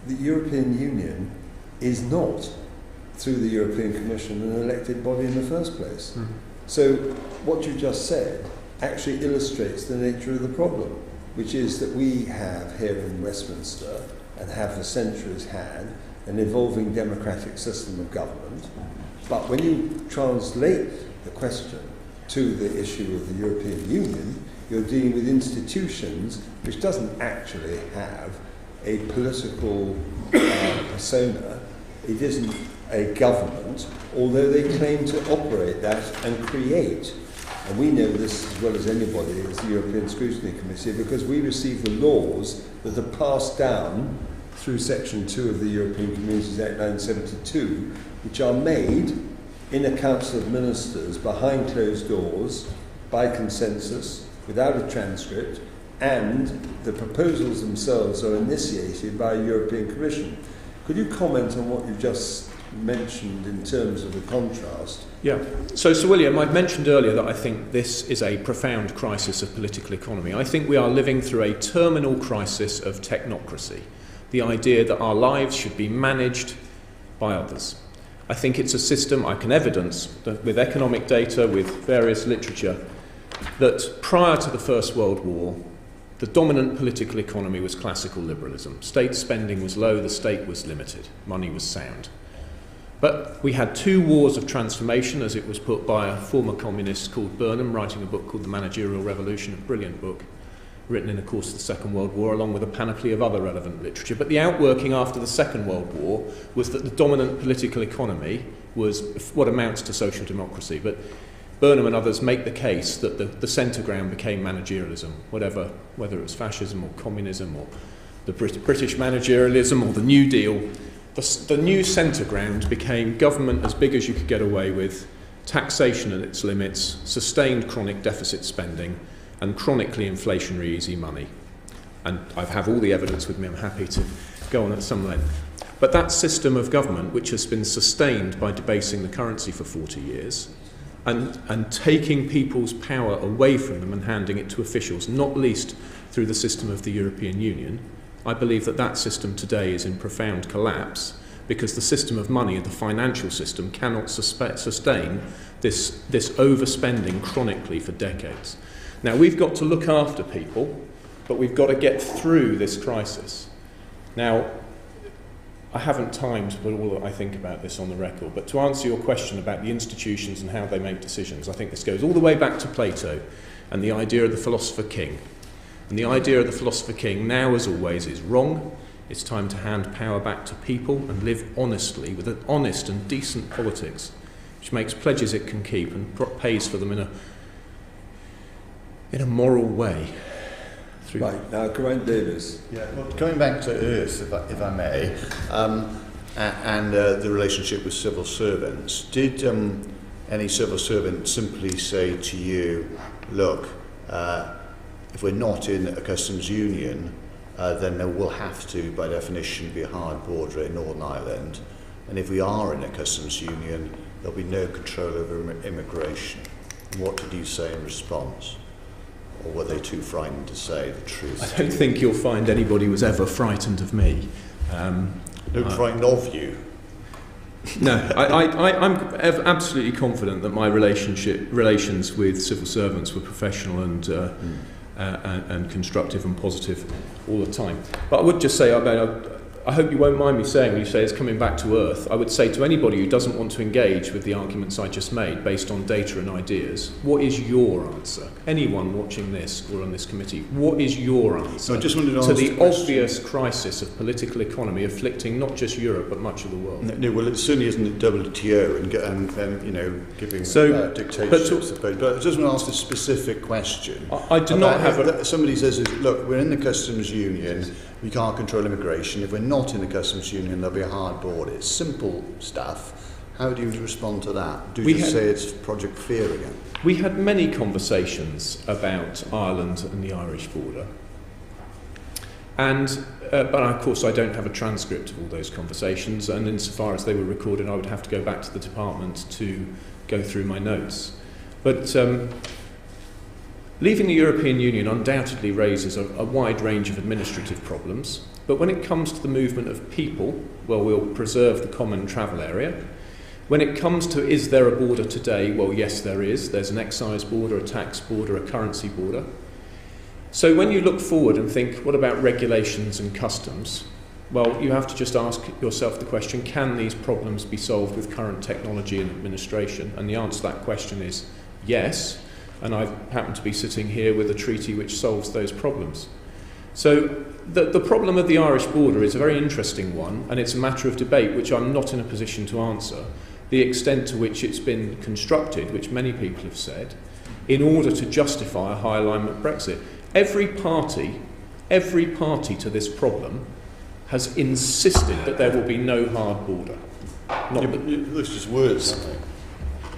S1: the European Union is not, through the European Commission, an elected body in the first place. Mm. So what you just said actually illustrates the nature of the problem, which is that we have here in Westminster, and have for centuries had, an evolving democratic system of government. But when you translate the question to the issue of the European Union, you're dealing with institutions which doesn't actually have a political persona. It isn't a government, although they claim to operate that and create. And we know this as well as anybody as the European Scrutiny Committee, because we receive the laws that are passed down through Section 2 of the European Communities Act 1972, which are made in a council of ministers behind closed doors by consensus without a transcript, and the proposals themselves are initiated by a European Commission. Could you comment on what you just mentioned in terms of the contrast?
S2: Yeah. So, Sir William, I've mentioned earlier that I think this is a profound crisis of political economy. I think we are living through a terminal crisis of technocracy, the idea that our lives should be managed by others. I think it's a system I can evidence that with economic data, with various literature, that prior to the First World War, the dominant political economy was classical liberalism. State spending was low, the state was limited, money was sound. But we had 2 wars of transformation, as it was put by a former communist called Burnham, writing a book called The Managerial Revolution, a brilliant book, written in the course of the Second World War, along with a panoply of other relevant literature. But the outworking after the Second World War was that the dominant political economy was what amounts to social democracy. But Burnham and others make the case that the centre ground became managerialism, whether it was fascism or communism or the British managerialism or the New Deal. The new centre ground became government as big as you could get away with, taxation at its limits, sustained chronic deficit spending, and chronically inflationary easy money. And I have all the evidence with me, I'm happy to go on at some length. But that system of government, which has been sustained by debasing the currency for 40 years, and taking people's power away from them and handing it to officials, not least through the system of the European Union, I believe that system today is in profound collapse because the system of money and the financial system cannot sustain this overspending chronically for decades. Now, we've got to look after people, but we've got to get through this crisis. Now, I haven't time to put all that I think about this on the record, but to answer your question about the institutions and how they make decisions, I think this goes all the way back to Plato and the idea of the philosopher king. And the idea of the philosopher king, now as always, is wrong. It's time to hand power back to people and live honestly with an honest and decent politics, which makes pledges it can keep and pays for them in a moral way.
S1: Right, now Geraint Davis.
S3: Yeah, well, going back to Earth, if I may, and the relationship with civil servants, did any civil servant simply say to you, look, if we're not in a customs union, then there will have to, by definition, be a hard border in Northern Ireland, and if we are in a customs union, there'll be no control over immigration. What did you say in response? Or were they too frightened to say the truth?
S2: I don't think you'll find anybody was ever frightened of me.
S3: Frightened of you?
S2: No, I'm absolutely confident that my relations with civil servants were professional and constructive and positive all the time. But I would just say, I hope you won't mind me saying, when you say it's coming back to earth, I would say to anybody who doesn't want to engage with the arguments I just made based on data and ideas, what is your answer? Anyone watching this or on this committee, what is your answer
S3: I just wanted to
S2: to the obvious crisis of political economy afflicting not just Europe but much of the world?
S3: No, well, it certainly isn't a WTO and giving dictatorships. But I just want to ask a specific question.
S2: I do not have
S3: somebody says, look, we're in the customs union, we can't control immigration. If we're not in the customs union, there'll be a hard border. It's simple stuff. How do you respond to that? Do you say it's Project Fear again?
S2: We had many conversations about Ireland and the Irish border. And but of course I don't have a transcript of all those conversations, and insofar as they were recorded I would have to go back to the department to go through my notes. But leaving the European Union undoubtedly raises a wide range of administrative problems, but when it comes to the movement of people, well, we'll preserve the common travel area. When it comes to is there a border today, well, yes, there is. There's an excise border, a tax border, a currency border. So when you look forward and think, what about regulations and customs? Well, you have to just ask yourself the question, can these problems be solved with current technology and administration? And the answer to that question is yes. And I happen to be sitting here with a treaty which solves those problems. So the problem of the Irish border is a very interesting one, and it's a matter of debate which I'm not in a position to answer. The extent to which it's been constructed, which many people have said, in order to justify a high alignment Brexit. Every party to this problem has insisted that there will be no hard border.
S3: Those are just words, aren't they?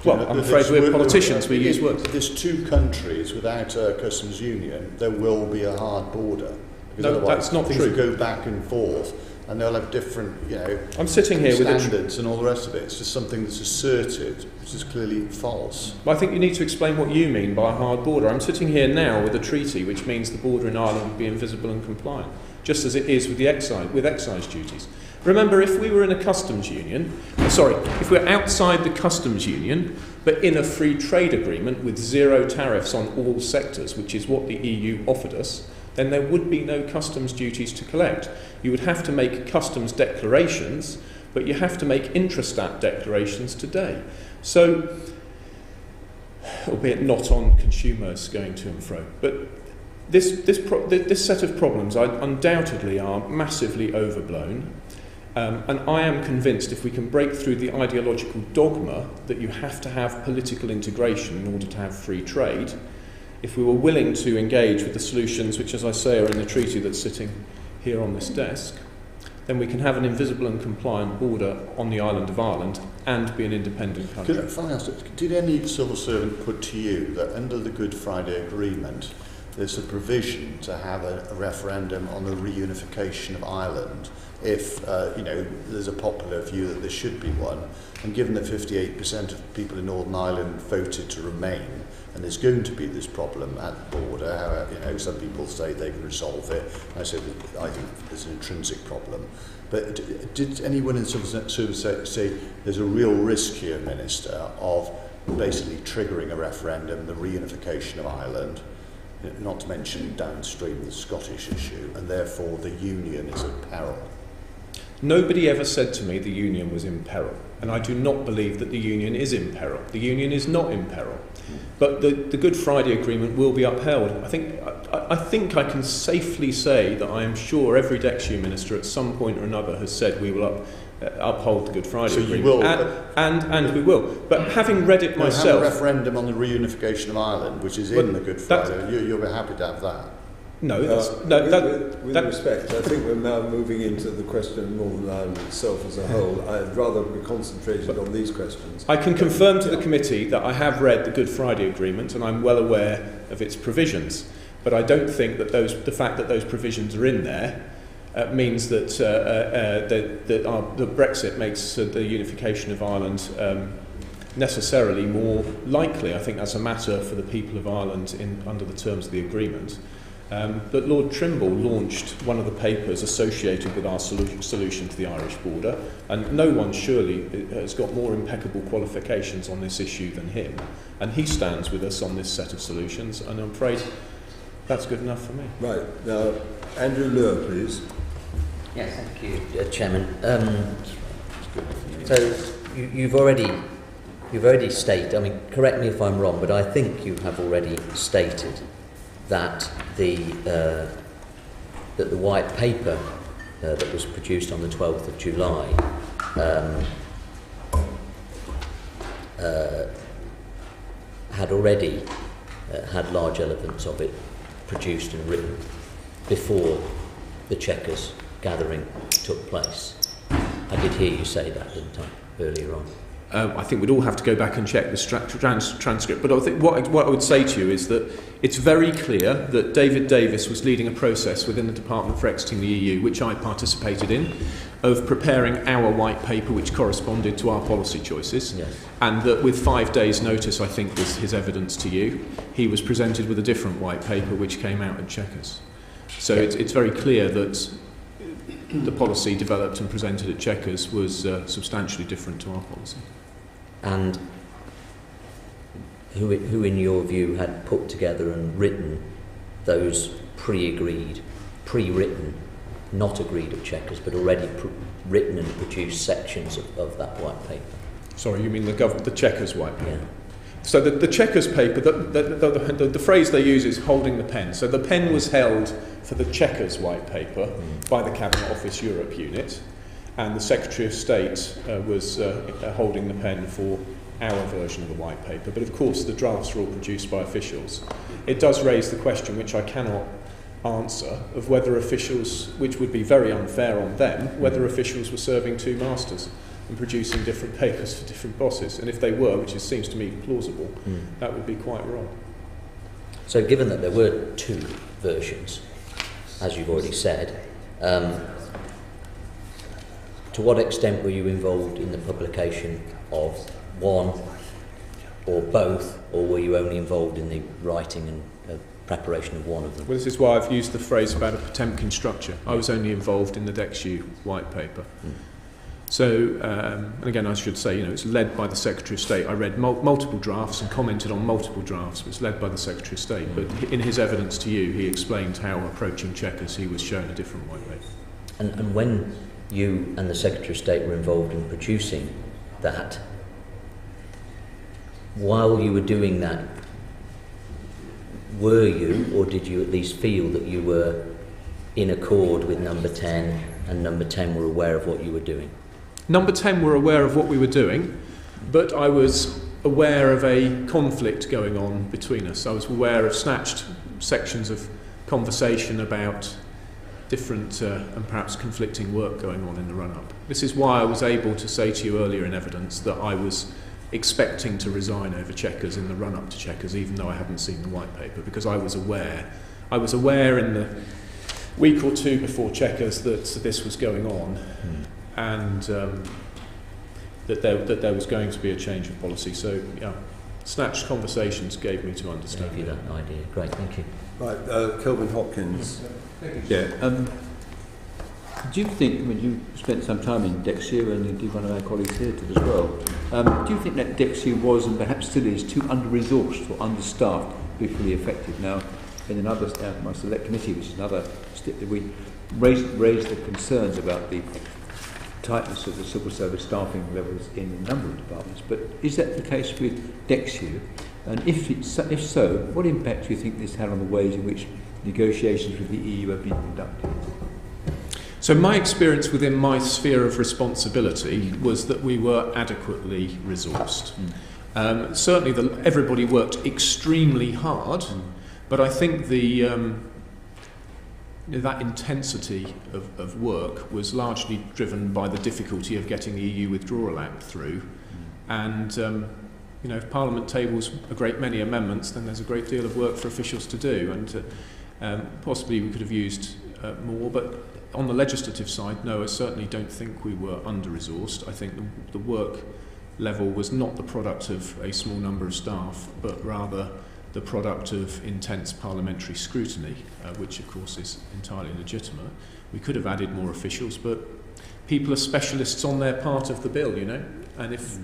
S2: Well, I'm afraid we're politicians, we use words.
S3: If there's two countries without a customs union, there will be a hard border. Because
S2: No, that's not
S3: things
S2: true.
S3: will go back and forth, and they'll have different,
S2: I'm sitting here with
S3: standards and all the rest of it. It's just something that's asserted, which is clearly false.
S2: I think you need to explain what you mean by a hard border. I'm sitting here now with a treaty which means the border in Ireland would be invisible and compliant, just as it is with excise duties. Remember, if we were in a customs union, if we're outside the customs union, but in a free trade agreement with zero tariffs on all sectors, which is what the EU offered us, then there would be no customs duties to collect. You would have to make customs declarations, but you have to make intrastat declarations today. So, albeit not on consumers going to and fro, but this set of problems undoubtedly are massively overblown. And I am convinced if we can break through the ideological dogma that you have to have political integration in order to have free trade, if we were willing to engage with the solutions which, as I say, are in the treaty that's sitting here on this desk, then we can have an invisible and compliant border on the island of Ireland and be an independent country.
S3: Did any civil servant put to you that under the Good Friday Agreement there's a provision to have a referendum on the reunification of Ireland if there's a popular view that there should be one, and given that 58% of people in Northern Ireland voted to remain, and there's going to be this problem at the border, however, some people say they can resolve it. I say that I think there's an intrinsic problem. But did anyone in civil service say there's a real risk here, Minister, of basically triggering a referendum, the reunification of Ireland, not to mention downstream the Scottish issue, and therefore the union is at peril?
S2: Nobody ever said to me the union was in peril, and I do not believe that the union is in peril. The union is not in peril. But the Good Friday Agreement will be upheld. I think I can safely say that I am sure every DEXU minister at some point or another has said we will uphold the Good Friday Agreement.
S3: You will,
S2: and we will. But having read it myself...
S3: Have a referendum on the reunification of Ireland, which is in the Good Friday. You'll be happy to have that.
S1: No, with respect, I think we're now moving into the question of Northern Ireland itself as a whole. I'd rather be concentrated on these questions.
S2: I can confirm to the committee that I have read the Good Friday Agreement and I'm well aware of its provisions. But I don't think that the fact that those provisions are in there means that the Brexit makes the unification of Ireland necessarily more likely. I think that's a matter for the people of Ireland under the terms of the agreement. But Lord Trimble launched one of the papers associated with our solution to the Irish border, and no one surely has got more impeccable qualifications on this issue than him. And he stands with us on this set of solutions, and I'm afraid that's good enough for me.
S1: Right. Now, Andrew Lure, please.
S9: Yes, thank you, Chairman. So you've already stated, I mean, correct me if I'm wrong, but I think you have already stated that the white paper that was produced on the 12th of July had already had large elements of it produced and written before the Chequers gathering took place. I did hear you say that, didn't I, earlier on?
S2: I think we'd all have to go back and check the transcript. But I think what I would say to you is that it's very clear that David Davis was leading a process within the Department for Exiting the EU, which I participated in, of preparing our white paper, which corresponded to our policy choices.
S9: Yes.
S2: And that with 5 days' notice, I think was his evidence to you, he was presented with a different white paper, which came out at Chequers. So it's very clear that the policy developed and presented at Chequers was substantially different to our policy.
S9: And who in your view had put together and written those pre-agreed, pre-written, not agreed at Chequers, but already written and produced sections of that white paper?
S2: Sorry, you mean the Chequers white paper?
S9: Yeah.
S2: So the Chequers paper, the phrase they use is holding the pen. So the pen was held for the Chequers white paper by the Cabinet Office Europe unit, and the Secretary of State was holding the pen for our version of the white paper. But of course the drafts were all produced by officials. It does raise the question, which I cannot answer, of whether officials, which would be very unfair on them, whether officials were serving two masters. and producing different papers for different bosses. And if they were, which seems to me plausible, that would be quite wrong.
S9: So given that there were 2 versions, as you've already said, to what extent were you involved in the publication of one or both, or were you only involved in the writing and preparation of one of them?
S2: Well, this is why I've used the phrase about a Potemkin structure. I was only involved in the DEXU white paper. So, and again, I should say, it's led by the Secretary of State. I read multiple drafts and commented on multiple drafts. It's led by the Secretary of State. But in his evidence to you, he explained how, approaching checkers, he was shown a different white paper.
S9: And when you and the Secretary of State were involved in producing that, while you were doing that, were you, or did you at least feel that you were in accord with Number 10, and Number 10 were aware of what you were doing?
S2: Number 10 were aware of what we were doing, but I was aware of a conflict going on between us. I was aware of snatched sections of conversation about different and perhaps conflicting work going on in the run-up. This is why I was able to say to you earlier in evidence that I was expecting to resign over Chequers in the run-up to Chequers, even though I hadn't seen the white paper, because I was aware. I was aware in the week or 2 before Chequers that this was going on, and that there was going to be a change of policy. So, yeah, snatched conversations gave me to understand.
S9: Gave you that idea. Great, thank you.
S1: Right, Kelvin Hopkins.
S7: Yeah. Do you think, you spent some time in DEXU, and indeed one of our colleagues here did as well, do you think that DEXU was, and perhaps still is, too under-resourced or understaffed to be fully effective? Now, in another, my select committee, which is another step, that we raised the concerns about the tightness of the civil service staffing levels in a number of departments, but is that the case with DEXU? And if so, what impact do you think this had on the ways in which negotiations with the EU have been conducted?
S2: So my experience within my sphere of responsibility was that we were adequately resourced. Certainly everybody worked extremely hard, but I think that intensity of work was largely driven by the difficulty of getting the EU Withdrawal Act through. And if Parliament tables a great many amendments, then there's a great deal of work for officials to do, and possibly we could have used more, but on the legislative side, no, I certainly don't think we were under-resourced. I think the work level was not the product of a small number of staff, but rather the product of intense parliamentary scrutiny, which of course is entirely legitimate. We could have added more officials, but people are specialists on their part of the bill, and if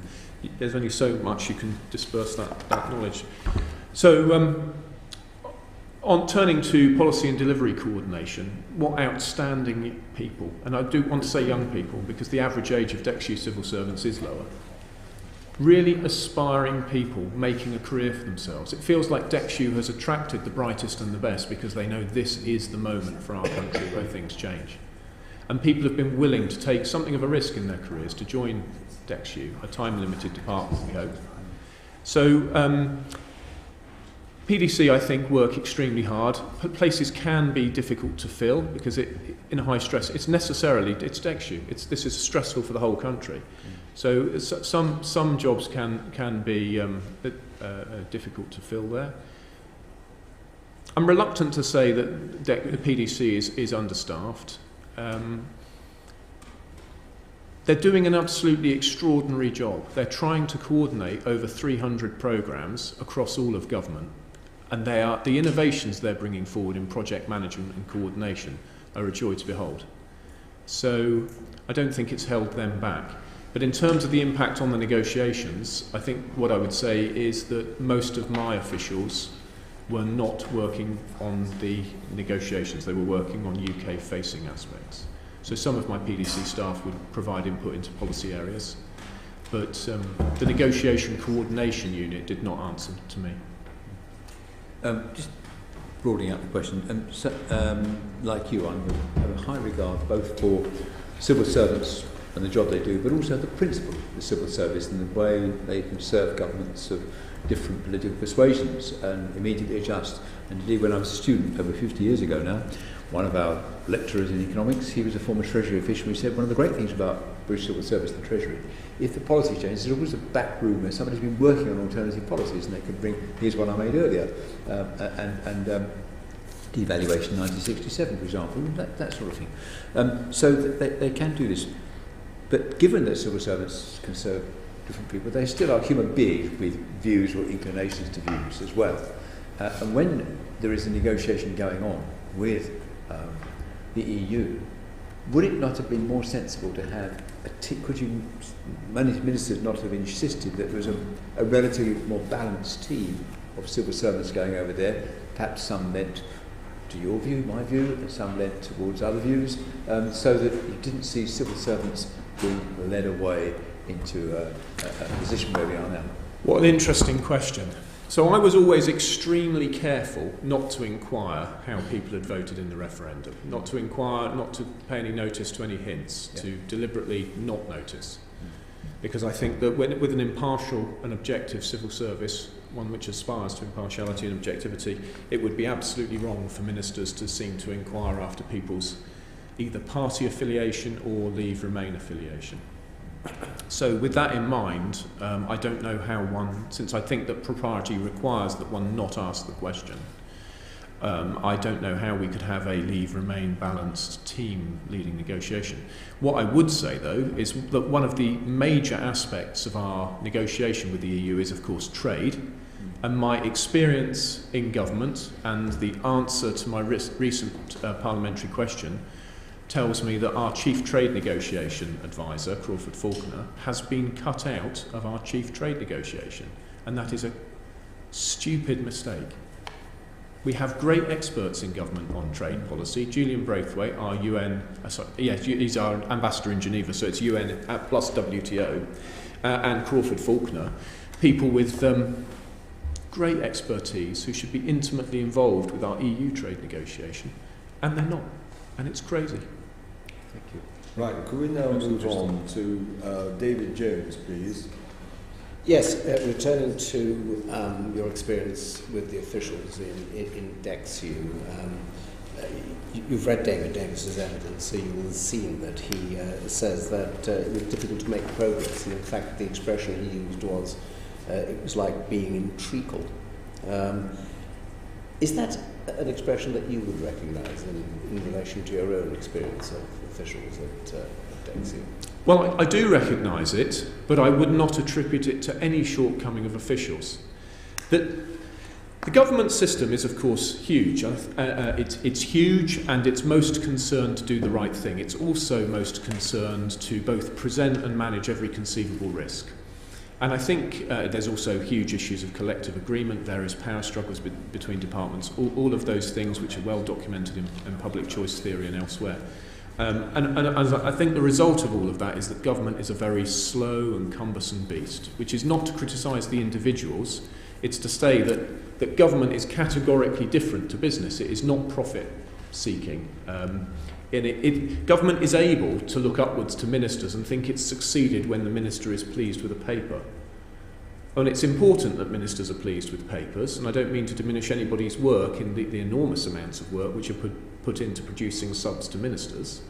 S2: there's only so much you can disperse that knowledge. So, on turning to policy and delivery coordination, what outstanding people, and I do want to say young people because the average age of DEXU civil servants is lower, really aspiring people making a career for themselves. It feels like DEXU has attracted the brightest and the best because they know this is the moment for our country where things change. And people have been willing to take something of a risk in their careers to join DEXU, a time-limited department, we hope. So, PDC, I think, work extremely hard. Places can be difficult to fill because in a high stress, it's DEXU. This is stressful for the whole country. So some jobs can be difficult to fill there. I'm reluctant to say that the PDC is understaffed. They're doing an absolutely extraordinary job. They're trying to coordinate over 300 programmes across all of government. And the innovations they're bringing forward in project management and coordination are a joy to behold. So I don't think it's held them back. But in terms of the impact on the negotiations, I think what I would say is that most of my officials were not working on the negotiations. They were working on UK-facing aspects. So some of my PDC staff would provide input into policy areas, but the negotiation coordination unit did not answer to me.
S7: Just broadening out the question, like you, I have a high regard both for civil servants and the job they do, but also the principle of the civil service and the way they can serve governments of different political persuasions and immediately adjust. And indeed, when I was a student over 50 years ago now, one of our lecturers in economics, he was a former Treasury official, he said one of the great things about British Civil Service and the Treasury. If the policy changes, there's always a back room where somebody's been working on alternative policies, and they could bring, here's one I made earlier, devaluation in 1967, for example, that sort of thing. So they can do this. But given that civil servants can serve different people, they still are human beings with views or inclinations to views as well. And when there is a negotiation going on with the EU, would it not have been more sensible to have could you, many ministers not have insisted that there was a relatively more balanced team of civil servants going over there, perhaps some lent to your view, my view, and some lent towards other views, so that you didn't see civil servants being led away into a position where we are now?
S2: What an interesting question. So I was always extremely careful not to inquire how people had voted in the referendum, not to inquire, not to pay any notice to any hints, to deliberately not notice. Because I think that with an impartial and objective civil service, one which aspires to impartiality and objectivity, it would be absolutely wrong for ministers to seem to inquire after people's either party affiliation or Leave Remain affiliation. So with that in mind, I don't know how one, since I think that propriety requires that one not ask the question, I don't know how we could have a Leave Remain balanced team leading negotiation. What I would say, though, is that one of the major aspects of our negotiation with the EU is, of course, trade. And my experience in government and the answer to my recent parliamentary question tells me that our chief trade negotiation advisor, Crawford Falconer, has been cut out of our chief trade negotiation. And that is a stupid mistake. We have great experts in government on trade policy. Julian Braithwaite, our he's our ambassador in Geneva, so it's UN plus WTO, and Crawford Falconer, people with great expertise who should be intimately involved with our EU trade negotiation, and they're not, and it's crazy.
S1: Thank you. Right, could we now move on to David Jones, please?
S8: Yes, returning to your experience with the officials in DEXU, you've read David Davis's evidence, so you will have seen that he says that it was difficult to make progress, and in fact the expression he used was it was like being in treacle. Is that an expression that you would recognise in relation to your own experience of officials at DEXU?
S2: Well, I do recognise it, but I would not attribute it to any shortcoming of officials. The government system is, of course, huge. It's huge, and it's most concerned to do the right thing. It's also most concerned to both present and manage every conceivable risk. And I think there's also huge issues of collective agreement, various power struggles between departments, all of those things which are well documented in public choice theory and elsewhere. And I think the result of all of that is that government is a very slow and cumbersome beast, which is not to criticise the individuals, it's to say that government is categorically different to business. It is not profit-seeking. Government is able to look upwards to ministers and think it's succeeded when the minister is pleased with a paper. And it's important that ministers are pleased with papers, and I don't mean to diminish anybody's work in the enormous amounts of work which are put into producing subs to ministers,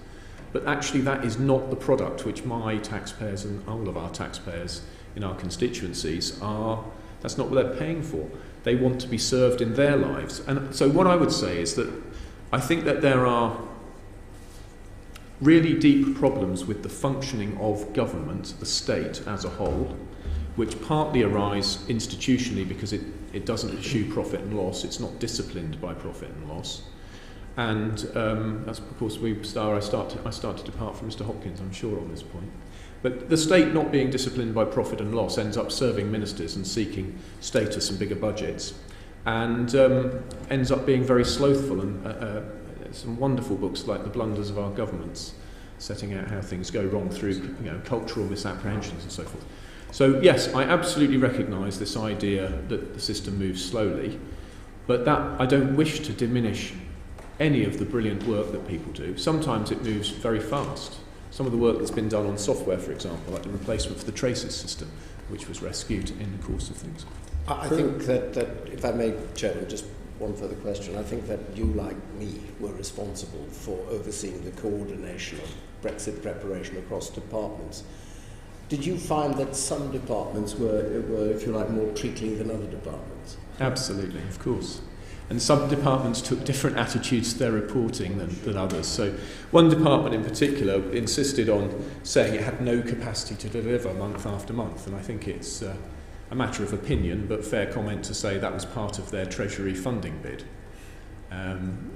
S2: but actually that is not the product which my taxpayers and all of our taxpayers in our constituencies are. That's not what they're paying for. They want to be served in their lives. And so what I would say is that I think that there are really deep problems with the functioning of government, the state as a whole, which partly arise institutionally because it doesn't eschew profit and loss, it's not disciplined by profit and loss. And that's, of course, I start to depart from Mr. Hopkins, I'm sure, on this point. But the state not being disciplined by profit and loss ends up serving ministers and seeking status and bigger budgets, and ends up being very slothful. And some wonderful books like The Blunders of Our Governments, setting out how things go wrong through cultural misapprehensions and so forth. So yes, I absolutely recognise this idea that the system moves slowly, but that I don't wish to diminish any of the brilliant work that people do. Sometimes it moves very fast. Some of the work that's been done on software, for example, like the replacement for the traces system, which was rescued in the course of things.
S8: I think that, if I may, Chairman, just one further question. I think that you, like me, were responsible for overseeing the coordination of Brexit preparation across departments. Did you find that some departments were, if you like, more treacly than other departments?
S2: Absolutely, of course. And some departments took different attitudes to their reporting than others. So one department in particular insisted on saying it had no capacity to deliver month after month. And I think it's a matter of opinion, but fair comment to say that was part of their Treasury funding bid.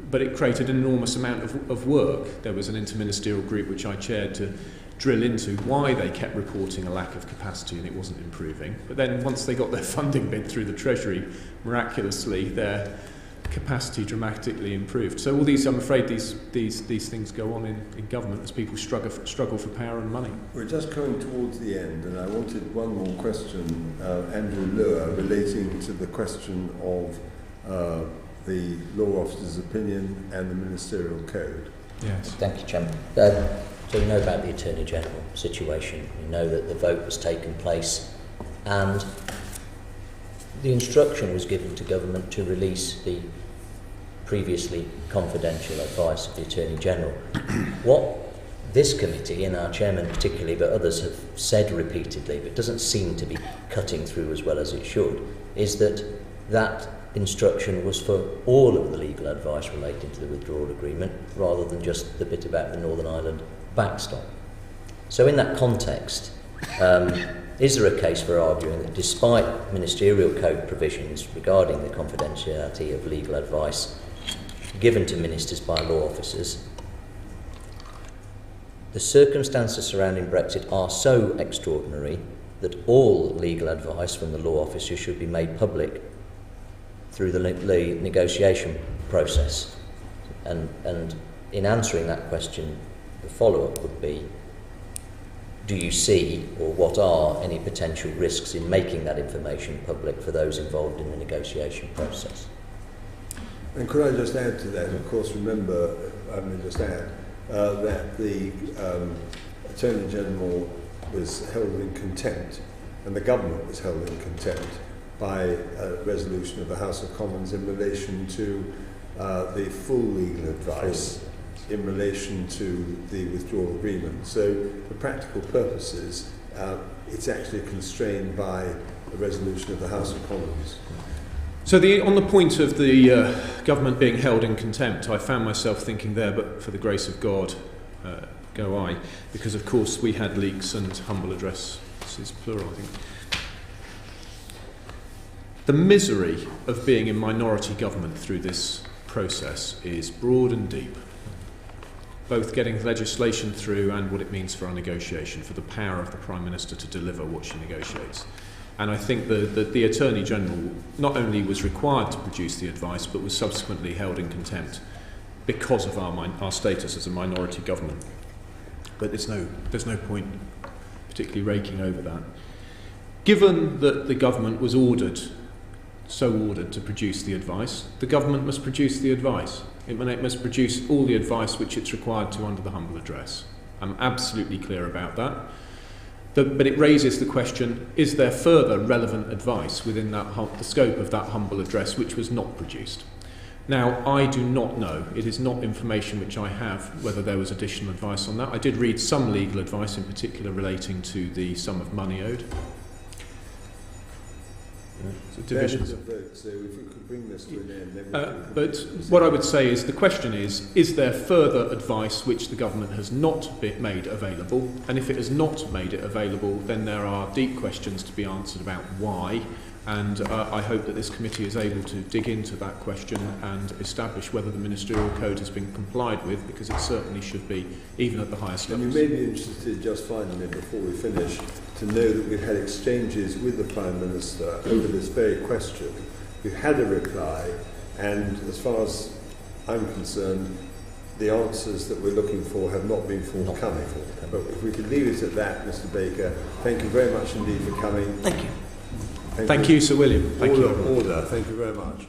S2: But it created an enormous amount of work. There was an interministerial group which I chaired to drill into why they kept reporting a lack of capacity and it wasn't improving. But then once they got their funding bid through the Treasury, miraculously their capacity dramatically improved. So all these, I'm afraid, these things go on in government as people struggle for power and money.
S1: We're just coming towards the end, and I wanted one more question, Andrew Lure, relating to the question of the law officer's opinion and the ministerial code.
S2: Yes.
S9: Thank you, Chairman. So you know about the Attorney General situation. You know that the vote has taken place and the instruction was given to government to release the previously confidential advice of the Attorney General. What this committee, and our chairman particularly, but others have said repeatedly, but doesn't seem to be cutting through as well as it should, is that that instruction was for all of the legal advice relating to the withdrawal agreement, rather than just the bit about the Northern Ireland backstop. So in that context, is there a case for arguing that despite ministerial code provisions regarding the confidentiality of legal advice given to ministers by law officers, the circumstances surrounding Brexit are so extraordinary that all legal advice from the law officer should be made public through the negotiation process? And in answering that question, the follow-up would be, do you see, or what are any potential risks in making that information public for those involved in the negotiation process?
S1: And could I just add to that? Of course, remember, I may just add, that the Attorney General was held in contempt, and the government was held in contempt by a resolution of the House of Commons in relation to the full legal advice in relation to the withdrawal agreement. So for practical purposes, it's actually constrained by a resolution of the House of Commons.
S2: So on the point of the government being held in contempt, I found myself thinking there, but for the grace of God, go I, because of course we had leaks and humble addresses, plural, I think. The misery of being in minority government through this process is broad and deep, both getting legislation through and what it means for our negotiation, for the power of the Prime Minister to deliver what she negotiates. And I think that the Attorney General not only was required to produce the advice, but was subsequently held in contempt because of our status as a minority government. But there's no point particularly raking over that. Given that the government was ordered to produce the advice, the government must produce the advice. It must produce all the advice which it's required to under the humble address. I'm absolutely clear about that. But it raises the question, is there further relevant advice within the scope of that humble address which was not produced? Now, I do not know. It is not information which I have, whether there was additional advice on that. I did read some legal advice, in particular relating to the sum of money owed. So divisions.
S1: So if we could bring this to an end,
S2: but what I would say is the question is there further advice which the government has not made available? And if it has not made it available, then there are deep questions to be answered about why. And I hope that this committee is able to dig into that question and establish whether the ministerial code has been complied with, because it certainly should be, even at the highest levels.
S1: And you may be interested, just finally, before we finish, to know that we've had exchanges with the Prime Minister over this very question. We've had a reply, and as far as I'm concerned, the answers that we're looking for have not been forthcoming. But if we could leave it at that, Mr. Baker, thank you very much indeed for coming.
S9: Thank you.
S2: Thank you, Sir William. Thank you.
S1: Order. Thank you very much.